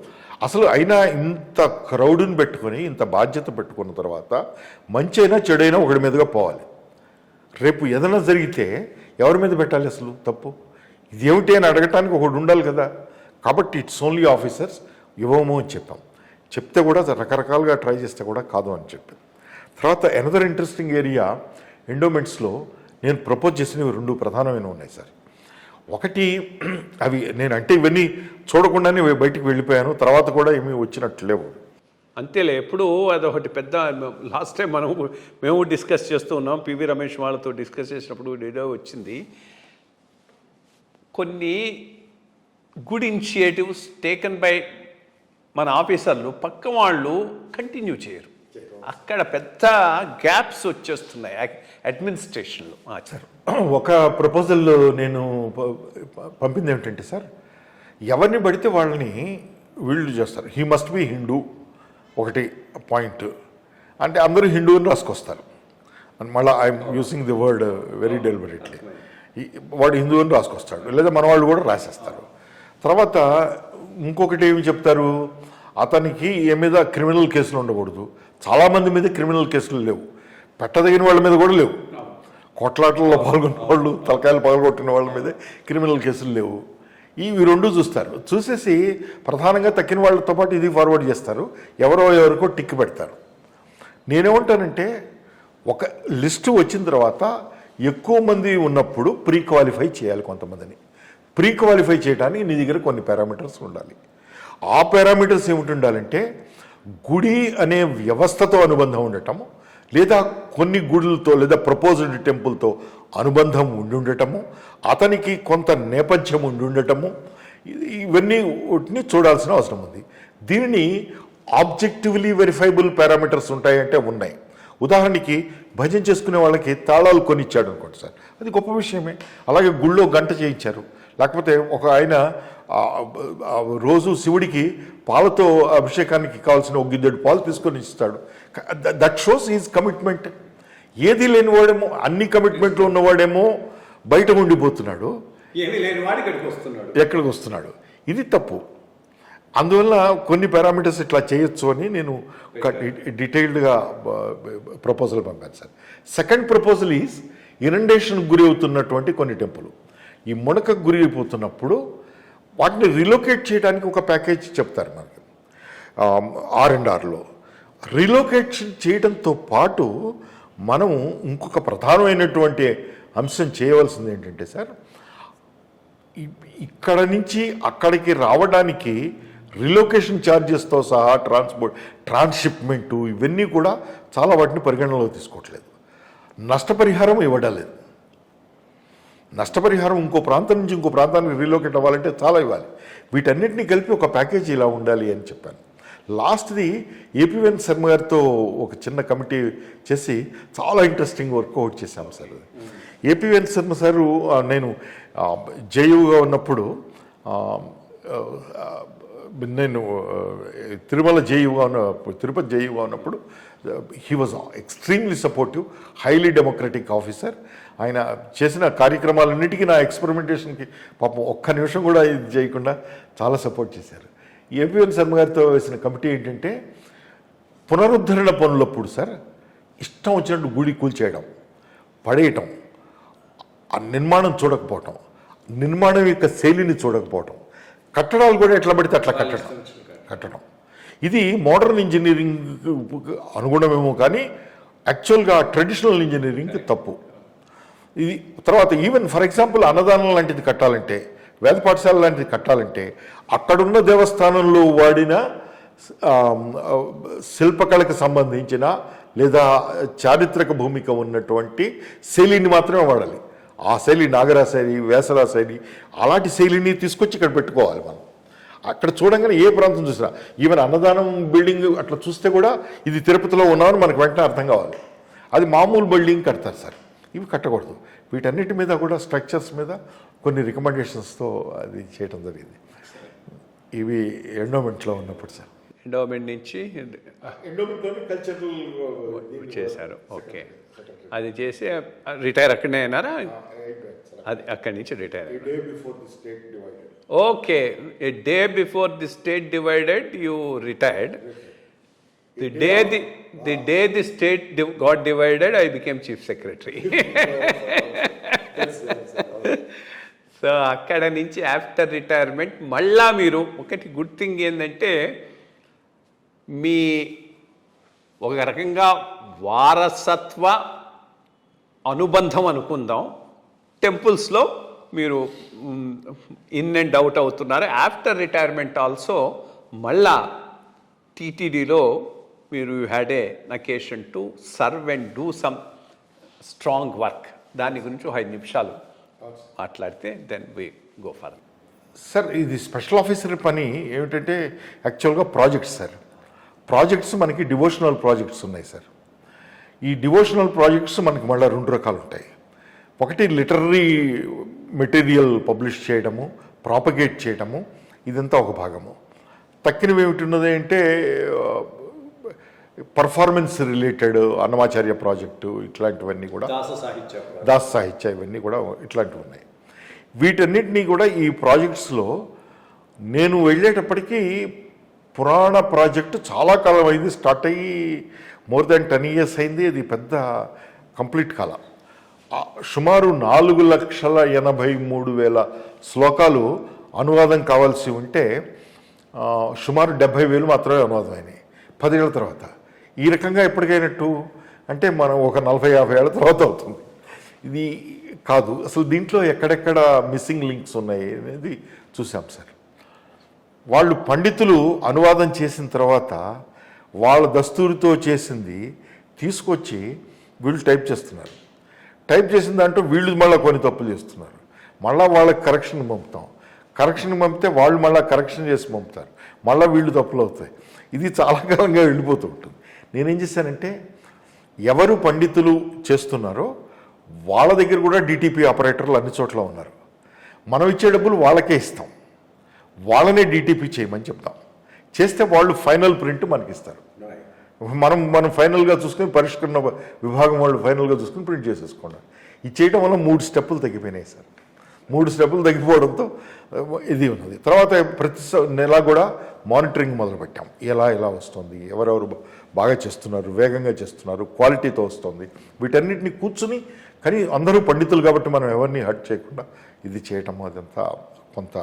అసలు అయినా ఇంత క్రౌడ్ని పెట్టుకొని ఇంత బాధ్యత పెట్టుకున్న తర్వాత మంచి అయినా చెడైనా ఒకడి మీదుగా పోవాలి. రేపు ఏదైనా జరిగితే ఎవరి మీద పెట్టాలి అసలు తప్పు? ఇది ఏమిటి అని అడగటానికి ఒకడు ఉండాలి కదా. కాబట్టి ఇట్స్ ఓన్లీ ఆఫీసర్స్ ఇవ్వము అని చెప్పాం. చెప్తే కూడా రకరకాలుగా ట్రై చేస్తే కూడా కాదు అని చెప్పింది. తర్వాత ఎనదర్ ఇంట్రెస్టింగ్ ఏరియా ఎండోమెంట్స్లో నేను ప్రపోజ్ చేసినవి 2 ప్రధానమైన ఉన్నాయి సార్. ఒకటి, అవి నేను అంటే ఇవన్నీ చూడకుండానే బయటికి వెళ్ళిపోయాను, తర్వాత కూడా ఏమీ వచ్చినట్లు లేవు. అంతేలే, ఎప్పుడు అదొకటి పెద్ద. లాస్ట్ టైం మేము డిస్కస్ చేస్తూ ఉన్నాం, పివి రమేష్ వాళ్ళతో డిస్కస్ చేసినప్పుడు ఏదో వచ్చింది, కొన్ని గుడ్ ఇనిషియేటివ్స్ టేకన్ బై మన ఆఫీసర్లు పక్క వాళ్ళు కంటిన్యూ చేయరు. అక్కడ పెద్ద గ్యాప్స్ వచ్చేస్తున్నాయి అడ్మినిస్ట్రేషన్లో. సార్, ఒక ప్రపోజల్ నేను పంపింది ఏమిటంటే సార్, ఎవరిని పడితే వాళ్ళని వీళ్ళు చేస్తారు. హీ మస్ట్ బి హిందూ ఒకటి పాయింట్ అంటే అందరూ హిందువుని రాసుకొస్తారు. అండ్ మళ్ళీ I'm using the word very deliberately. వాడు హిందువుని రాసుకొస్తాడు, లేదా మన వాళ్ళు కూడా రాసేస్తారు. తర్వాత ఇంకొకటి ఏమి చెప్తారు, అతనికి ఏ మీద క్రిమినల్ కేసులు ఉండకూడదు. చాలామంది మీద క్రిమినల్ కేసులు లేవు, పెట్టదగిన వాళ్ళ మీద కూడా లేవు. కొట్లాటల్లో పాల్గొన్న వాళ్ళు, తలకాయలు పగలగొట్టిన వాళ్ళ మీద క్రిమినల్ కేసులు లేవు. ఇవి 2 చూస్తారు. చూసేసి ప్రధానంగా తక్కిన వాళ్ళతో పాటు ఇది ఫార్వర్డ్ చేస్తారు, ఎవరికో టిక్ పెడతారు. నేనేమంటానంటే, ఒక లిస్టు వచ్చిన తర్వాత ఎక్కువ మంది ఉన్నప్పుడు ప్రీ క్వాలిఫై చేయాలి. కొంతమందిని ప్రీ క్వాలిఫై చేయడానికి నీ దగ్గర కొన్ని పారామీటర్స్ ఉండాలి. ఆ పారామీటర్స్ ఏమిటి ఉండాలంటే, గుడి అనే వ్యవస్థతో అనుబంధం ఉండటము, లేదా కొన్ని గుడులతో లేదా ప్రపోజ్డ్ టెంపుల్తో అనుబంధం ఉండి ఉండటము, అతనికి కొంత నేపథ్యం ఉండి ఉండటము, ఇవన్నీ వాటిని చూడాల్సిన అవసరం ఉంది. దీనిని ఆబ్జెక్టివ్లీ వెరిఫైబుల్ పారామీటర్స్ ఉంటాయంటే ఉన్నాయి. ఉదాహరణకి భజన చేసుకునే వాళ్ళకి తాళాలు కొనిచ్చాడు అనుకోండి సార్, అది గొప్ప విషయమే. అలాగే గుళ్ళో గంట చేయించారు. లేకపోతే ఒక ఆయన రోజు శివుడికి పాలతో అభిషేకానికి కావాల్సిన ఒక గిద్దెడు పాలు తీసుకొని ఇస్తాడు. That shows is commitment. ఏది లేనివాడేమో, అన్ని కమిట్మెంట్లు ఉన్నవాడేమో బయట ఉండిపోతున్నాడు, ఏమీ లేని వాడు ఎక్కడికి వస్తున్నాడు. ఇది తప్పు. అందువల్ల కొన్ని పారామీటర్స్ ఇట్లా చేయొచ్చు అని నేను ఒక డీటెయిల్డ్గా ప్రపోజల్ పంపాను సార్. సెకండ్ ప్రపోజల్ ఈజ్ ఇనండేషన్కి గురి అవుతున్నటువంటి కొన్ని టెంపుల్, ఈ మునకకు గురి అయిపోతున్నప్పుడు వాటిని రిలోకేట్ చేయడానికి ఒక ప్యాకేజ్ చెప్తారు మనకి R&Rలో. రిలోకేషన్ చేయడంతో పాటు మనం ఇంకొక ప్రధానమైనటువంటి అంశం చేయవలసింది ఏంటంటే సార్, ఇక్కడ నుంచి అక్కడికి రావడానికి రిలోకేషన్ ఛార్జెస్తో సహా ట్రాన్స్షిప్మెంటు ఇవన్నీ కూడా చాలా వాటిని పరిగణనలో తీసుకోవట్లేదు. నష్టపరిహారం ఇవ్వడలేదు. నష్టపరిహారం ఇంకో ప్రాంతం నుంచి ఇంకో ప్రాంతానికి రీలోకేట్ అవ్వాలంటే చాలా ఇవ్వాలి. వీటన్నిటిని కలిపి ఒక ప్యాకేజీ ఇలా ఉండాలి అని చెప్పాను. లాస్ట్ది ఏపీవన్ శర్మ గారితో ఒక చిన్న కమిటీ చేసి చాలా ఇంట్రెస్టింగ్ వర్క్ అవుట్ చేశాము సార్. ఏపీవన్ శర్మ సారు నేను జేయుగా ఉన్నప్పుడు, నేను తిరుమల జేయుగా తిరుపతి జేయుగా ఉన్నప్పుడు he was extremely supportive, highly democratic officer. ఆయన చేసిన కార్యక్రమాలన్నిటికీ నా ఎక్స్పెరిమెంటేషన్కి పాపం ఒక్క నిమిషం కూడా ఇది చేయకుండా చాలా సపోర్ట్ చేశారు. ఏపీవన్ శర్మ గారితో వేసిన కమిటీ ఏంటంటే, పునరుద్ధరణ పనులప్పుడు సార్ ఇష్టం వచ్చినట్టు గుడి కూల్చేయడం, పడేయటం, ఆ నిర్మాణం చూడకపోవటం, నిర్మాణం యొక్క శైలిని చూడకపోవటం, కట్టడాలు కూడా ఎట్లా పడితే అట్లా కట్టడం. ఇది మోడర్న్ ఇంజనీరింగ్ అనుగుణమేమో కానీ యాక్చువల్గా ట్రెడిషనల్ ఇంజనీరింగ్కి తప్పు. ఇది తర్వాత ఈవెన్ ఫర్ ఎగ్జాంపుల్ అన్నదానం లాంటిది కట్టాలంటే, వేద పాఠశాల లాంటిది కట్టాలంటే అక్కడున్న దేవస్థానంలో వాడిన శిల్పకళకు సంబంధించిన లేదా చారిత్రక భూమిక ఉన్నటువంటి శైలిని మాత్రమే వాడాలి. ఆ శైలి నాగరా శైలి, వేసరా శైలి, అలాంటి శైలిని తీసుకొచ్చి ఇక్కడ పెట్టుకోవాలి మనం. అక్కడ చూడంగానే ఏ ప్రాంతం చూసినా, ఈవెన్ అన్నదానం బిల్డింగ్ అట్లా చూస్తే కూడా ఇది తిరుపతిలో ఉన్నామని మనకు వెంటనే అర్థం కావాలి. అది మామూలు బిల్డింగ్ కడతారు సార్, ఇవి కట్టకూడదు. వీటన్నిటి మీద కూడా స్ట్రక్చర్స్ మీద కొన్ని రికమెండేషన్స్తో అది చేయడం జరిగింది. ఇవి ఎండోమెంట్లో ఉన్నప్పుడు సార్. ఎండోమెంట్ నుంచి కల్చరల్ చేశారు. ఓకే, అది చేసి రిటైర్ అక్కడనే అయినారా? అది అక్కడి నుంచి retire. Okay, A day before the state divided you retired. The day the state got divided, I became chief secretary. So అక్కడ నుంచి ఆఫ్టర్ రిటైర్మెంట్ మళ్ళా మీరు ఒకటి గుడ్ థింగ్ ఏంటంటే, మీ ఒక రకంగా వారసత్వ అనుబంధం అనుకుందాం, టెంపుల్స్లో మీరు ఇన్ అండ్ అవుట్ అవుతున్నారు. ఆఫ్టర్ రిటైర్మెంట్ ఆల్సో మళ్ళా టీటీడీలో మీరు had a occasion to serve and do some strong work. దాని గురించి 5 నిమిషాలు మాట్లాడితే then we go for. Sir, ఇది స్పెషల్ ఆఫీసర్ పని ఏమిటంటే యాక్చువల్గా ప్రాజెక్ట్స్ సార్. ప్రాజెక్ట్స్ మనకి డివోషనల్ ప్రాజెక్ట్స్ ఉన్నాయి సార్. ఈ డివోషనల్ ప్రాజెక్ట్స్ మనకి మళ్ళీ 2 రకాలు ఉంటాయి. ఒకటి లిటరరీ మెటీరియల్ పబ్లిష్ చేయడము, ప్రాపగేట్ చేయడము, ఇదంతా ఒక భాగము. తక్కినవి ఏమిటి అంటే పర్ఫార్మెన్స్ రిలేటెడ్ అన్నమాచార్య ప్రాజెక్టు, ఇట్లాంటివన్నీ కూడా దాస సాహిత్య ఇవన్నీ కూడా ఇట్లాంటివి ఉన్నాయి. వీటన్నిటినీ కూడా ఈ ప్రాజెక్ట్స్లో నేను వెళ్ళేటప్పటికీ పురాణ ప్రాజెక్టు చాలా కాలం అయింది, స్టార్ట్ అయ్యి మోర్ దాన్ 10 years అయింది. అది పెద్ద కంప్లీట్ కాల. సుమారు 4,83,000 శ్లోకాలు అనువాదం కావాల్సి ఉంటే సుమారు 70,000 మాత్రమే అనువాదం అయినాయి 10 ఏళ్ళ తర్వాత. ఈ రకంగా ఎప్పటికైనట్టు అంటే మనం ఒక 40-50 ఏళ్ళ తర్వాత అవుతుంది. ఇది కాదు అసలు దీంట్లో ఎక్కడెక్కడ మిస్సింగ్ లింక్స్ ఉన్నాయి అనేది చూసాం సార్. వాళ్ళు పండితులు అనువాదం చేసిన తర్వాత వాళ్ళ దస్తూరితో చేసింది తీసుకొచ్చి వీళ్ళు టైప్ చేస్తున్నారు. టైప్ చేసిన దాంట్లో వీళ్ళు మళ్ళీ కొన్ని తప్పులు చేస్తున్నారు. మళ్ళీ వాళ్ళకి కరెక్షన్ పంపుతాం. కరెక్షన్ పంపితే వాళ్ళు మళ్ళీ కరెక్షన్ చేసి పంపుతారు. మళ్ళీ వీళ్ళు తప్పులు అవుతాయి. ఇది చాలా కాలంగా వెళ్ళిపోతూ ఉంటుంది. నేనేం చేశానంటే ఎవరు పండితులు చేస్తున్నారో వాళ్ళ దగ్గర కూడా డిటిపి ఆపరేటర్లు అన్ని చోట్ల ఉన్నారు. మనం ఇచ్చే డబ్బులు వాళ్ళకే ఇస్తాం, వాళ్ళనే డిటిపి చేయమని చెప్తాం. చేస్తే వాళ్ళు ఫైనల్ ప్రింట్ మనకి ఇస్తారు. మనం ఫైనల్గా చూసుకొని పరిష్కరణ విభాగం వాళ్ళు ఫైనల్గా చూసుకొని ప్రింట్ చేసేసుకున్నారు. ఇది చేయడం వల్ల 3 స్టెప్పులు తగ్గిపోయినాయి సార్. 3 స్టెప్పులు తగ్గిపోవడంతో ఇది ఉన్నది. తర్వాత ప్రతి నెల కూడా మానిటరింగ్ మొదలుపెట్టాం. ఎలా వస్తుంది, ఎవరెవరు బాగా చేస్తున్నారు, వేగంగా చేస్తున్నారు, క్వాలిటీతో వస్తుంది, వీటన్నిటిని కూర్చుని. కానీ అందరూ పండితులు కాబట్టి మనం ఎవరిని హర్ట్ చేయకుండా ఇది చేయటం అదంతా కొంత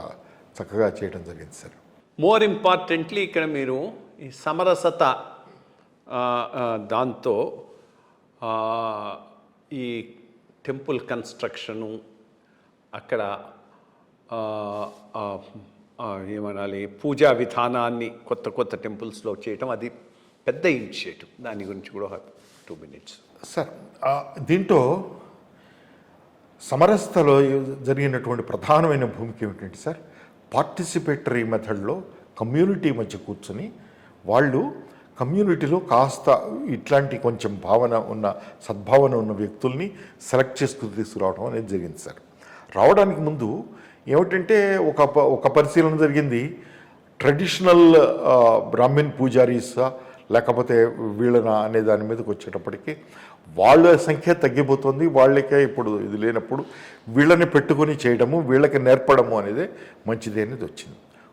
చక్కగా చేయడం జరిగింది సార్. మోర్ ఇంపార్టెంట్లీ ఇక్కడ మీరు ఈ సమరసత దాంతో ఈ టెంపుల్ కన్స్ట్రక్షను అక్కడ ఏమనాలి పూజా విధానాన్ని కొత్త టెంపుల్స్లో చేయటం అది పెద్ద ఇనిషియేటివ్. దాని గురించి కూడా 2 minutes సార్. దీంట్లో సమరసతలో జరిగినటువంటి ప్రధానమైన భూమిక ఏమిటంటే సార్, పార్టిసిపేటరీ మెథడ్లో కమ్యూనిటీ మధ్య కూర్చొని వాళ్ళు కమ్యూనిటీలో కాస్త ఇట్లాంటి కొంచెం సద్భావన ఉన్న వ్యక్తుల్ని సెలెక్ట్ చేసుకుని తీసుకురావడం అనేది జరిగింది సార్. రావడానికి ముందు ఏమిటంటే ఒక పరిశీలన జరిగింది. ట్రెడిషనల్ బ్రాహ్మిన్ పూజారీసా లేకపోతే వీళ్ళనా అనే దాని మీదకి వచ్చేటప్పటికి వాళ్ళ సంఖ్య తగ్గిపోతుంది. వాళ్ళకే ఇప్పుడు ఇది లేనప్పుడు వీళ్ళని పెట్టుకొని చేయడము, వీళ్ళకి నేర్పడము అనేది మంచిది అనేది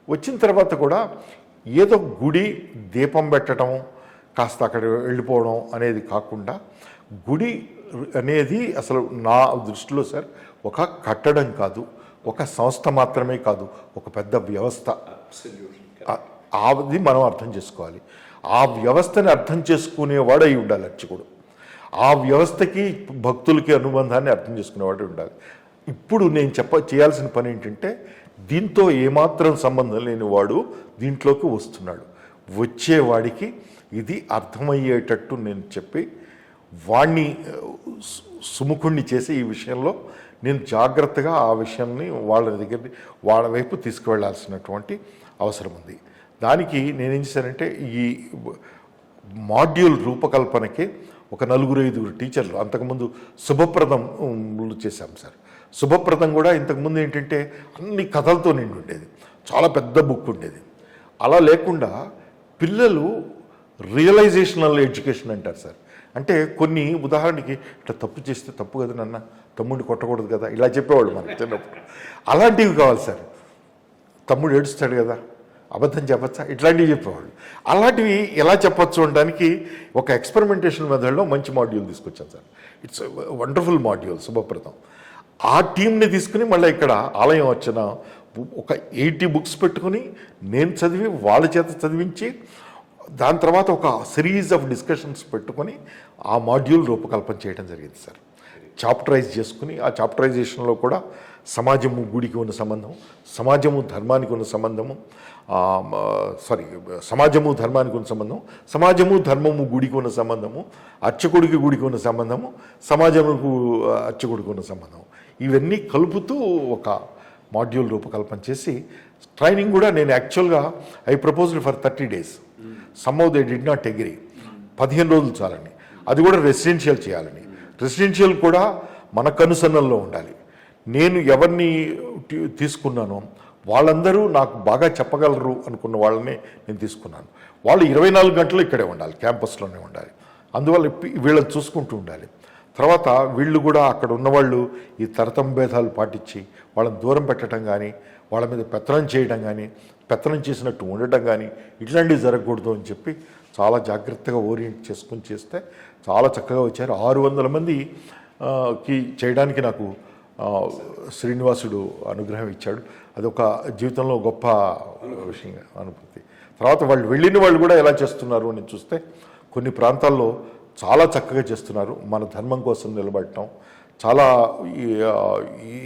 వచ్చిన తర్వాత కూడా ఏదో గుడి దీపం పెట్టడం కాస్త అక్కడ వెళ్ళిపోవడం అనేది కాకుండా, గుడి అనేది అసలు నా దృష్టిలో సార్ ఒక కట్టడం కాదు, ఒక సంస్థ మాత్రమే కాదు, ఒక పెద్ద వ్యవస్థ. అది మనం అర్థం చేసుకోవాలి. ఆ వ్యవస్థని అర్థం చేసుకునేవాడు అయి ఉండాలి అర్చకుడు. ఆ వ్యవస్థకి భక్తులకి అనుబంధాన్ని అర్థం చేసుకునేవాడు ఉండాలి. ఇప్పుడు నేను చేయాల్సిన పని ఏంటంటే, దీంతో ఏమాత్రం సంబంధం లేని వాడు దీంట్లోకి వస్తున్నాడు, వచ్చేవాడికి ఇది అర్థమయ్యేటట్టు నేను చెప్పి వాణ్ణి సుముఖుణ్ణి చేసి ఈ విషయంలో నేను జాగ్రత్తగా ఆ విషయాన్ని వాళ్ళ వైపు తీసుకువెళ్లాల్సినటువంటి అవసరం ఉంది. దానికి నేనేం చేశానంటే, ఈ మాడ్యూల్ రూపకల్పనకి ఒక 4-5 టీచర్లు, అంతకుముందు శుభప్రదం చేశాం సార్. శుభప్రదం కూడా ఇంతకుముందు ఏంటంటే అన్ని కథలతో నిండి ఉండేది, చాలా పెద్ద బుక్ ఉండేది. అలా లేకుండా పిల్లలు రియలైజేషనల్ ఎడ్యుకేషన్ అంటారు సార్. అంటే కొన్ని ఉదాహరణకి ఇట్లా తప్పు చేస్తే తప్పు కదా నాన్న, తమ్ముడిని కొట్టకూడదు కదా, ఇలా చెప్పేవాళ్ళు మనకు చిన్నప్పుడు. అలాంటివి కావాలి సార్. తమ్ముడు ఏడుస్తాడు కదా, అబద్ధం చెప్పచ్చా, ఇట్లాంటివి చెప్పేవాళ్ళు. అలాంటివి ఎలా చెప్పచ్చు అనడానికి ఒక ఎక్స్పెరిమెంటేషన్ మెథడ్లో మంచి మాడ్యూల్ తీసుకొచ్చాను సార్. ఇట్స్ వండర్ఫుల్ మాడ్యూల్ శుభప్రదం. ఆ టీంని తీసుకుని మళ్ళీ ఇక్కడ ఆలయం వచ్చిన ఒక 80 బుక్స్ పెట్టుకుని నేను చదివి వాళ్ళ చేత చదివించి, దాని తర్వాత ఒక సిరీస్ ఆఫ్ డిస్కషన్స్ పెట్టుకొని ఆ మాడ్యూల్ రూపకల్పన చేయడం జరిగింది సార్. చాప్టరైజ్ చేసుకుని ఆ చాప్టరైజేషన్లో కూడా సమాజము గుడికి ఉన్న సంబంధం, సమాజము ధర్మానికి ఉన్న సంబంధము, సమాజము ధర్మానికి ఉన్న సంబంధం, సమాజము ధర్మము గుడికి ఉన్న సంబంధము, అర్చకుడికి గుడికి ఉన్న సంబంధము, సమాజముకు అర్చకుడికి ఉన్న సంబంధం, ఇవన్నీ కలుపుతూ ఒక మాడ్యూల్ రూపకల్పన చేసి ట్రైనింగ్ కూడా నేను యాక్చువల్గా I proposed for 30 days. Somehow they did not agree. 15 రోజులు చాలని, అది కూడా రెసిడెన్షియల్ చేయాలని. రెసిడెన్షియల్ కూడా మన కనుసన్నల్లో ఉండాలి. నేను ఎవరిని తీసుకున్నానో వాళ్ళందరూ నాకు బాగా చెప్పగలరు అనుకున్న వాళ్ళని నేను తీసుకున్నాను. వాళ్ళు 24 గంటలు ఇక్కడే ఉండాలి, క్యాంపస్లోనే ఉండాలి. అందువల్ల వీళ్ళని చూసుకుంటూ ఉండాలి. తర్వాత వీళ్ళు కూడా అక్కడ ఉన్నవాళ్ళు ఈ తరతమ భేదాలు పాటించి వాళ్ళని దూరం పెట్టడం కానీ, వాళ్ళ మీద పెత్తనం చేయడం కానీ, పెత్తనం చేసినట్టు ఉండటం కానీ ఇట్లాంటివి జరగకూడదు అని చెప్పి చాలా జాగ్రత్తగా ఓరియంట్ చేసుకుని చేస్తే చాలా చక్కగా వచ్చారు. 600 మందికి చేయడానికి నాకు శ్రీనివాసుడు అనుగ్రహం ఇచ్చాడు. అదొక జీవితంలో గొప్ప విషయం, అనుభూతి. తర్వాత వాళ్ళు వెళ్ళిన వాళ్ళు కూడా ఎలా చేస్తున్నారు అని చూస్తే కొన్ని ప్రాంతాల్లో చాలా చక్కగా చేస్తున్నారు. మన ధర్మం కోసం నిలబడటం, చాలా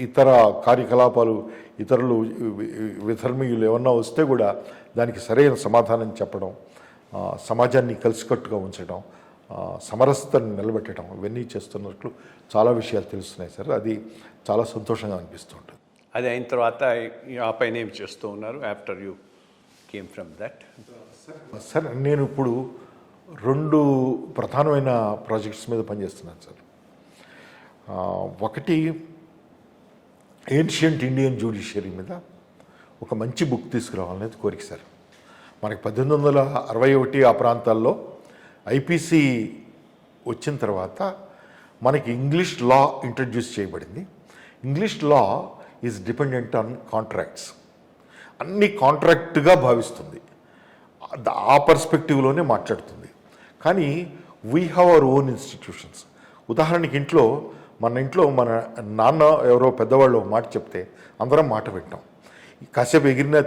ఇతర కార్యకలాపాలు, ఇతరులు విధర్మీయులు ఏమన్నా వస్తే కూడా దానికి సరైన సమాధానం చెప్పడం, సమాజాన్ని కలిసికట్టుగా ఉంచడం, సమరసతను నిలబెట్టడం, ఇవన్నీ చేస్తున్నట్లు చాలా విషయాలు తెలుస్తున్నాయి సార్. అది చాలా సంతోషంగా అనిపిస్తుంటుంది. అది అయిన తర్వాత ఆ పైన ఏం చేస్తూ ఉన్నారు after you came from that? Sir నేను ఇప్పుడు రెండు ప్రధానమైన ప్రాజెక్ట్స్ మీద పనిచేస్తున్నాను సార్. ఒకటి ఏన్షియంట్ ఇండియన్ జ్యుడిషియరీ మీద ఒక మంచి బుక్ తీసుకురావాలనేది కోరిక సార్. మనకి 1861 ఆ ప్రాంతాల్లో ఐపీసీ వచ్చిన తర్వాత మనకి ఇంగ్లీష్ లా ఇంట్రడ్యూస్ చేయబడింది. English law is dependent on contracts, అన్ని కాంట్రాక్ట్గా భావిస్తుంది, ఆ పర్స్పెక్టివ్లోనే మాట్లాడుతుంది. కానీ we have our own institutions. ఉదాహరణకి మన ఇంట్లో మన నాన్న ఎవరో పెద్దవాళ్ళు ఒక మాట చెప్తే అందరం మాట వింటాం. కాసేపు ఎగిరినా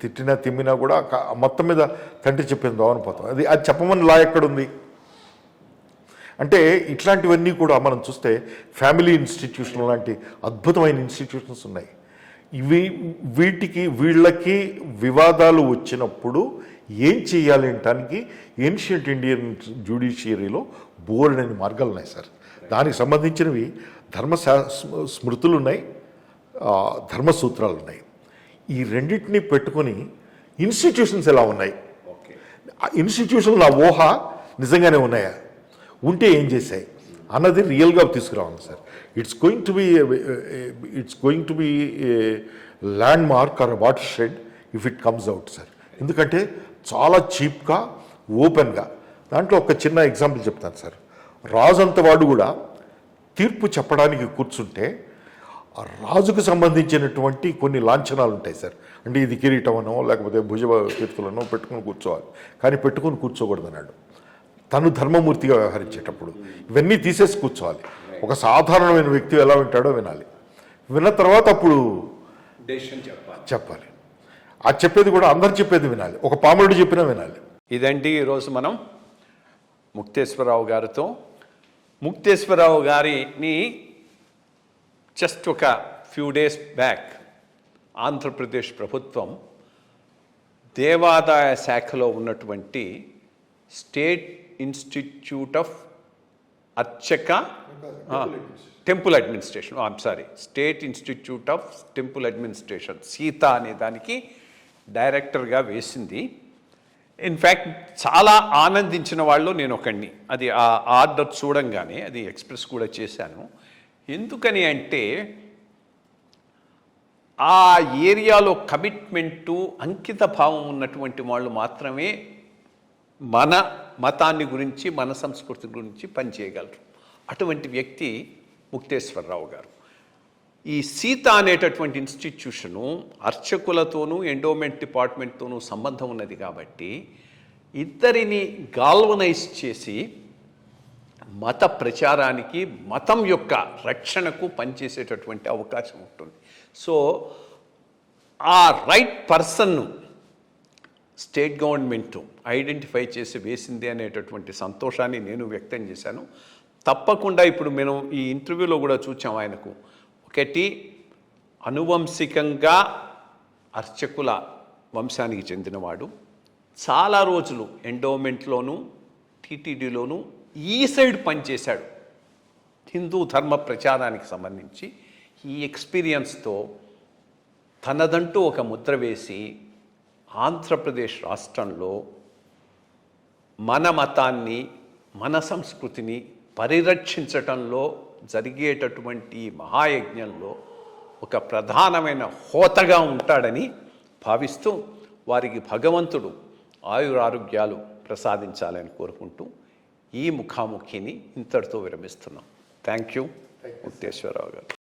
తిట్టినా తిమ్మినా కూడా మొత్తం మీద తండ్రి చెప్పింది బాగునిపోతాం. అది చెప్పమని లా ఎక్కడుంది అంటే ఇట్లాంటివన్నీ కూడా మనం చూస్తే ఫ్యామిలీ ఇన్స్టిట్యూషన్ లాంటి అద్భుతమైన ఇన్స్టిట్యూషన్స్ ఉన్నాయి. వీళ్ళకి వివాదాలు వచ్చినప్పుడు ఏం చేయాలి అనటానికి ఏన్షియంట్ ఇండియన్ జ్యుడిషియరీలో బోర్డు అనే మార్గాలు ఉన్నాయి సార్. దానికి సంబంధించినవి స్మృతులు ఉన్నాయి, ధర్మసూత్రాలు ఉన్నాయి. ఈ రెండింటినీ పెట్టుకొని ఇన్స్టిట్యూషన్స్ ఎలా ఉన్నాయి, ఆ ఇన్స్టిట్యూషన్లు ఆ ఊహ నిజంగానే ఉన్నాయా, ఉంటే ఏం చేశాయి అన్నది రియల్గా తీసుకురావాలి sir. It's going to be land mark or water shed if it comes out sir. ఎందుకంటే చాలా చీప్గా ఓపెన్గా. దాంట్లో ఒక చిన్న ఎగ్జాంపుల్ చెప్తాను సార్. రాజు అంతవాడు కూడా తీర్పు చెప్పడానికి కూర్చుంటే ఆ రాజుకు సంబంధించినటువంటి కొన్ని లాంఛనాలు ఉంటాయి సార్. అంటే ఇది కిరీటమనో లేకపోతే భుజ కీర్తులనో పెట్టుకుని కూర్చోవాలి, కానీ పెట్టుకుని కూర్చోకూడదు అన్నాడు. తను ధర్మమూర్తిగా వ్యవహరించేటప్పుడు ఇవన్నీ తీసేసి కూర్చోవాలి. ఒక సాధారణమైన వ్యక్తి ఎలా వింటాడో వినాలి, విన్న తర్వాత అప్పుడు చెప్పాలి. ఆ చెప్పేది కూడా అందరు చెప్పేది వినాలి, ఒక పామరుడు చెప్పినా వినాలి. ఇదండి ఈరోజు మనం ముక్తేశ్వరరావు గారితో, ముక్తేశ్వరరావు గారిని జస్ట్ ఒక ఫ్యూ డేస్ బ్యాక్ ఆంధ్రప్రదేశ్ ప్రభుత్వం దేవాదాయ శాఖలో ఉన్నటువంటి state institute of temple administration state institute of temple administration Sita అనే దానికి డైరెక్టర్గా వేసింది. ఇన్ఫ్యాక్ట్ చాలా ఆనందించిన వాళ్ళు నేను ఒకడిని. అది ఆ ఆర్డర్ చూడంగానే అది ఎక్స్ప్రెస్ కూడా చేశాను. ఎందుకని అంటే ఆ ఏరియాలో కమిట్మెంటు, అంకిత భావం ఉన్నటువంటి వాళ్ళు మాత్రమే మన మతాన్ని గురించి, మన సంస్కృతి గురించి పనిచేయగలరు. అటువంటి వ్యక్తి ముక్తేశ్వరరావు గారు. ఈ సీత అనేటటువంటి ఇన్స్టిట్యూషను అర్చకులతోనూ ఎండోమెంట్ డిపార్ట్మెంట్తోనూ సంబంధం ఉన్నది కాబట్టి ఇద్దరిని గాల్వనైజ్ చేసి మత ప్రచారానికి, మతం యొక్క రక్షణకు పనిచేసేటటువంటి అవకాశం ఉంటుంది. సో ఆ రైట్ పర్సన్ను స్టేట్ గవర్నమెంటు ఐడెంటిఫై చేసి వేసింది అనేటటువంటి సంతోషాన్ని నేను వ్యక్తం చేశాను. తప్పకుండా ఇప్పుడు మనం ఈ ఇంటర్వ్యూలో కూడా చూచాం ఆయనకు. ఒకటి, అనువంశికంగా అర్చకుల వంశానికి చెందినవాడు, చాలా రోజులు ఎండోమెంట్లోనూ టీటీడీలోనూ ఈ సైడ్ పనిచేశాడు హిందూ ధర్మ ప్రచారానికి సంబంధించి. ఈ ఎక్స్పీరియన్స్తో తనదంటూ ఒక ముద్ర వేసి ఆంధ్రప్రదేశ్ రాష్ట్రంలో మన మతాన్ని, మన సంస్కృతిని పరిరక్షించటంలో జరిగేటటువంటి మహాయజ్ఞంలో ఒక ప్రధానమైన హోతగా ఉంటాడని భావిస్తూ వారికి భగవంతుడు ఆయురారోగ్యాలు ప్రసాదించాలని కోరుకుంటూ ఈ ముఖాముఖిని ఇంతటితో విరమిస్తున్నాం. థ్యాంక్ యూ ముక్తేశ్వరరావు గారు.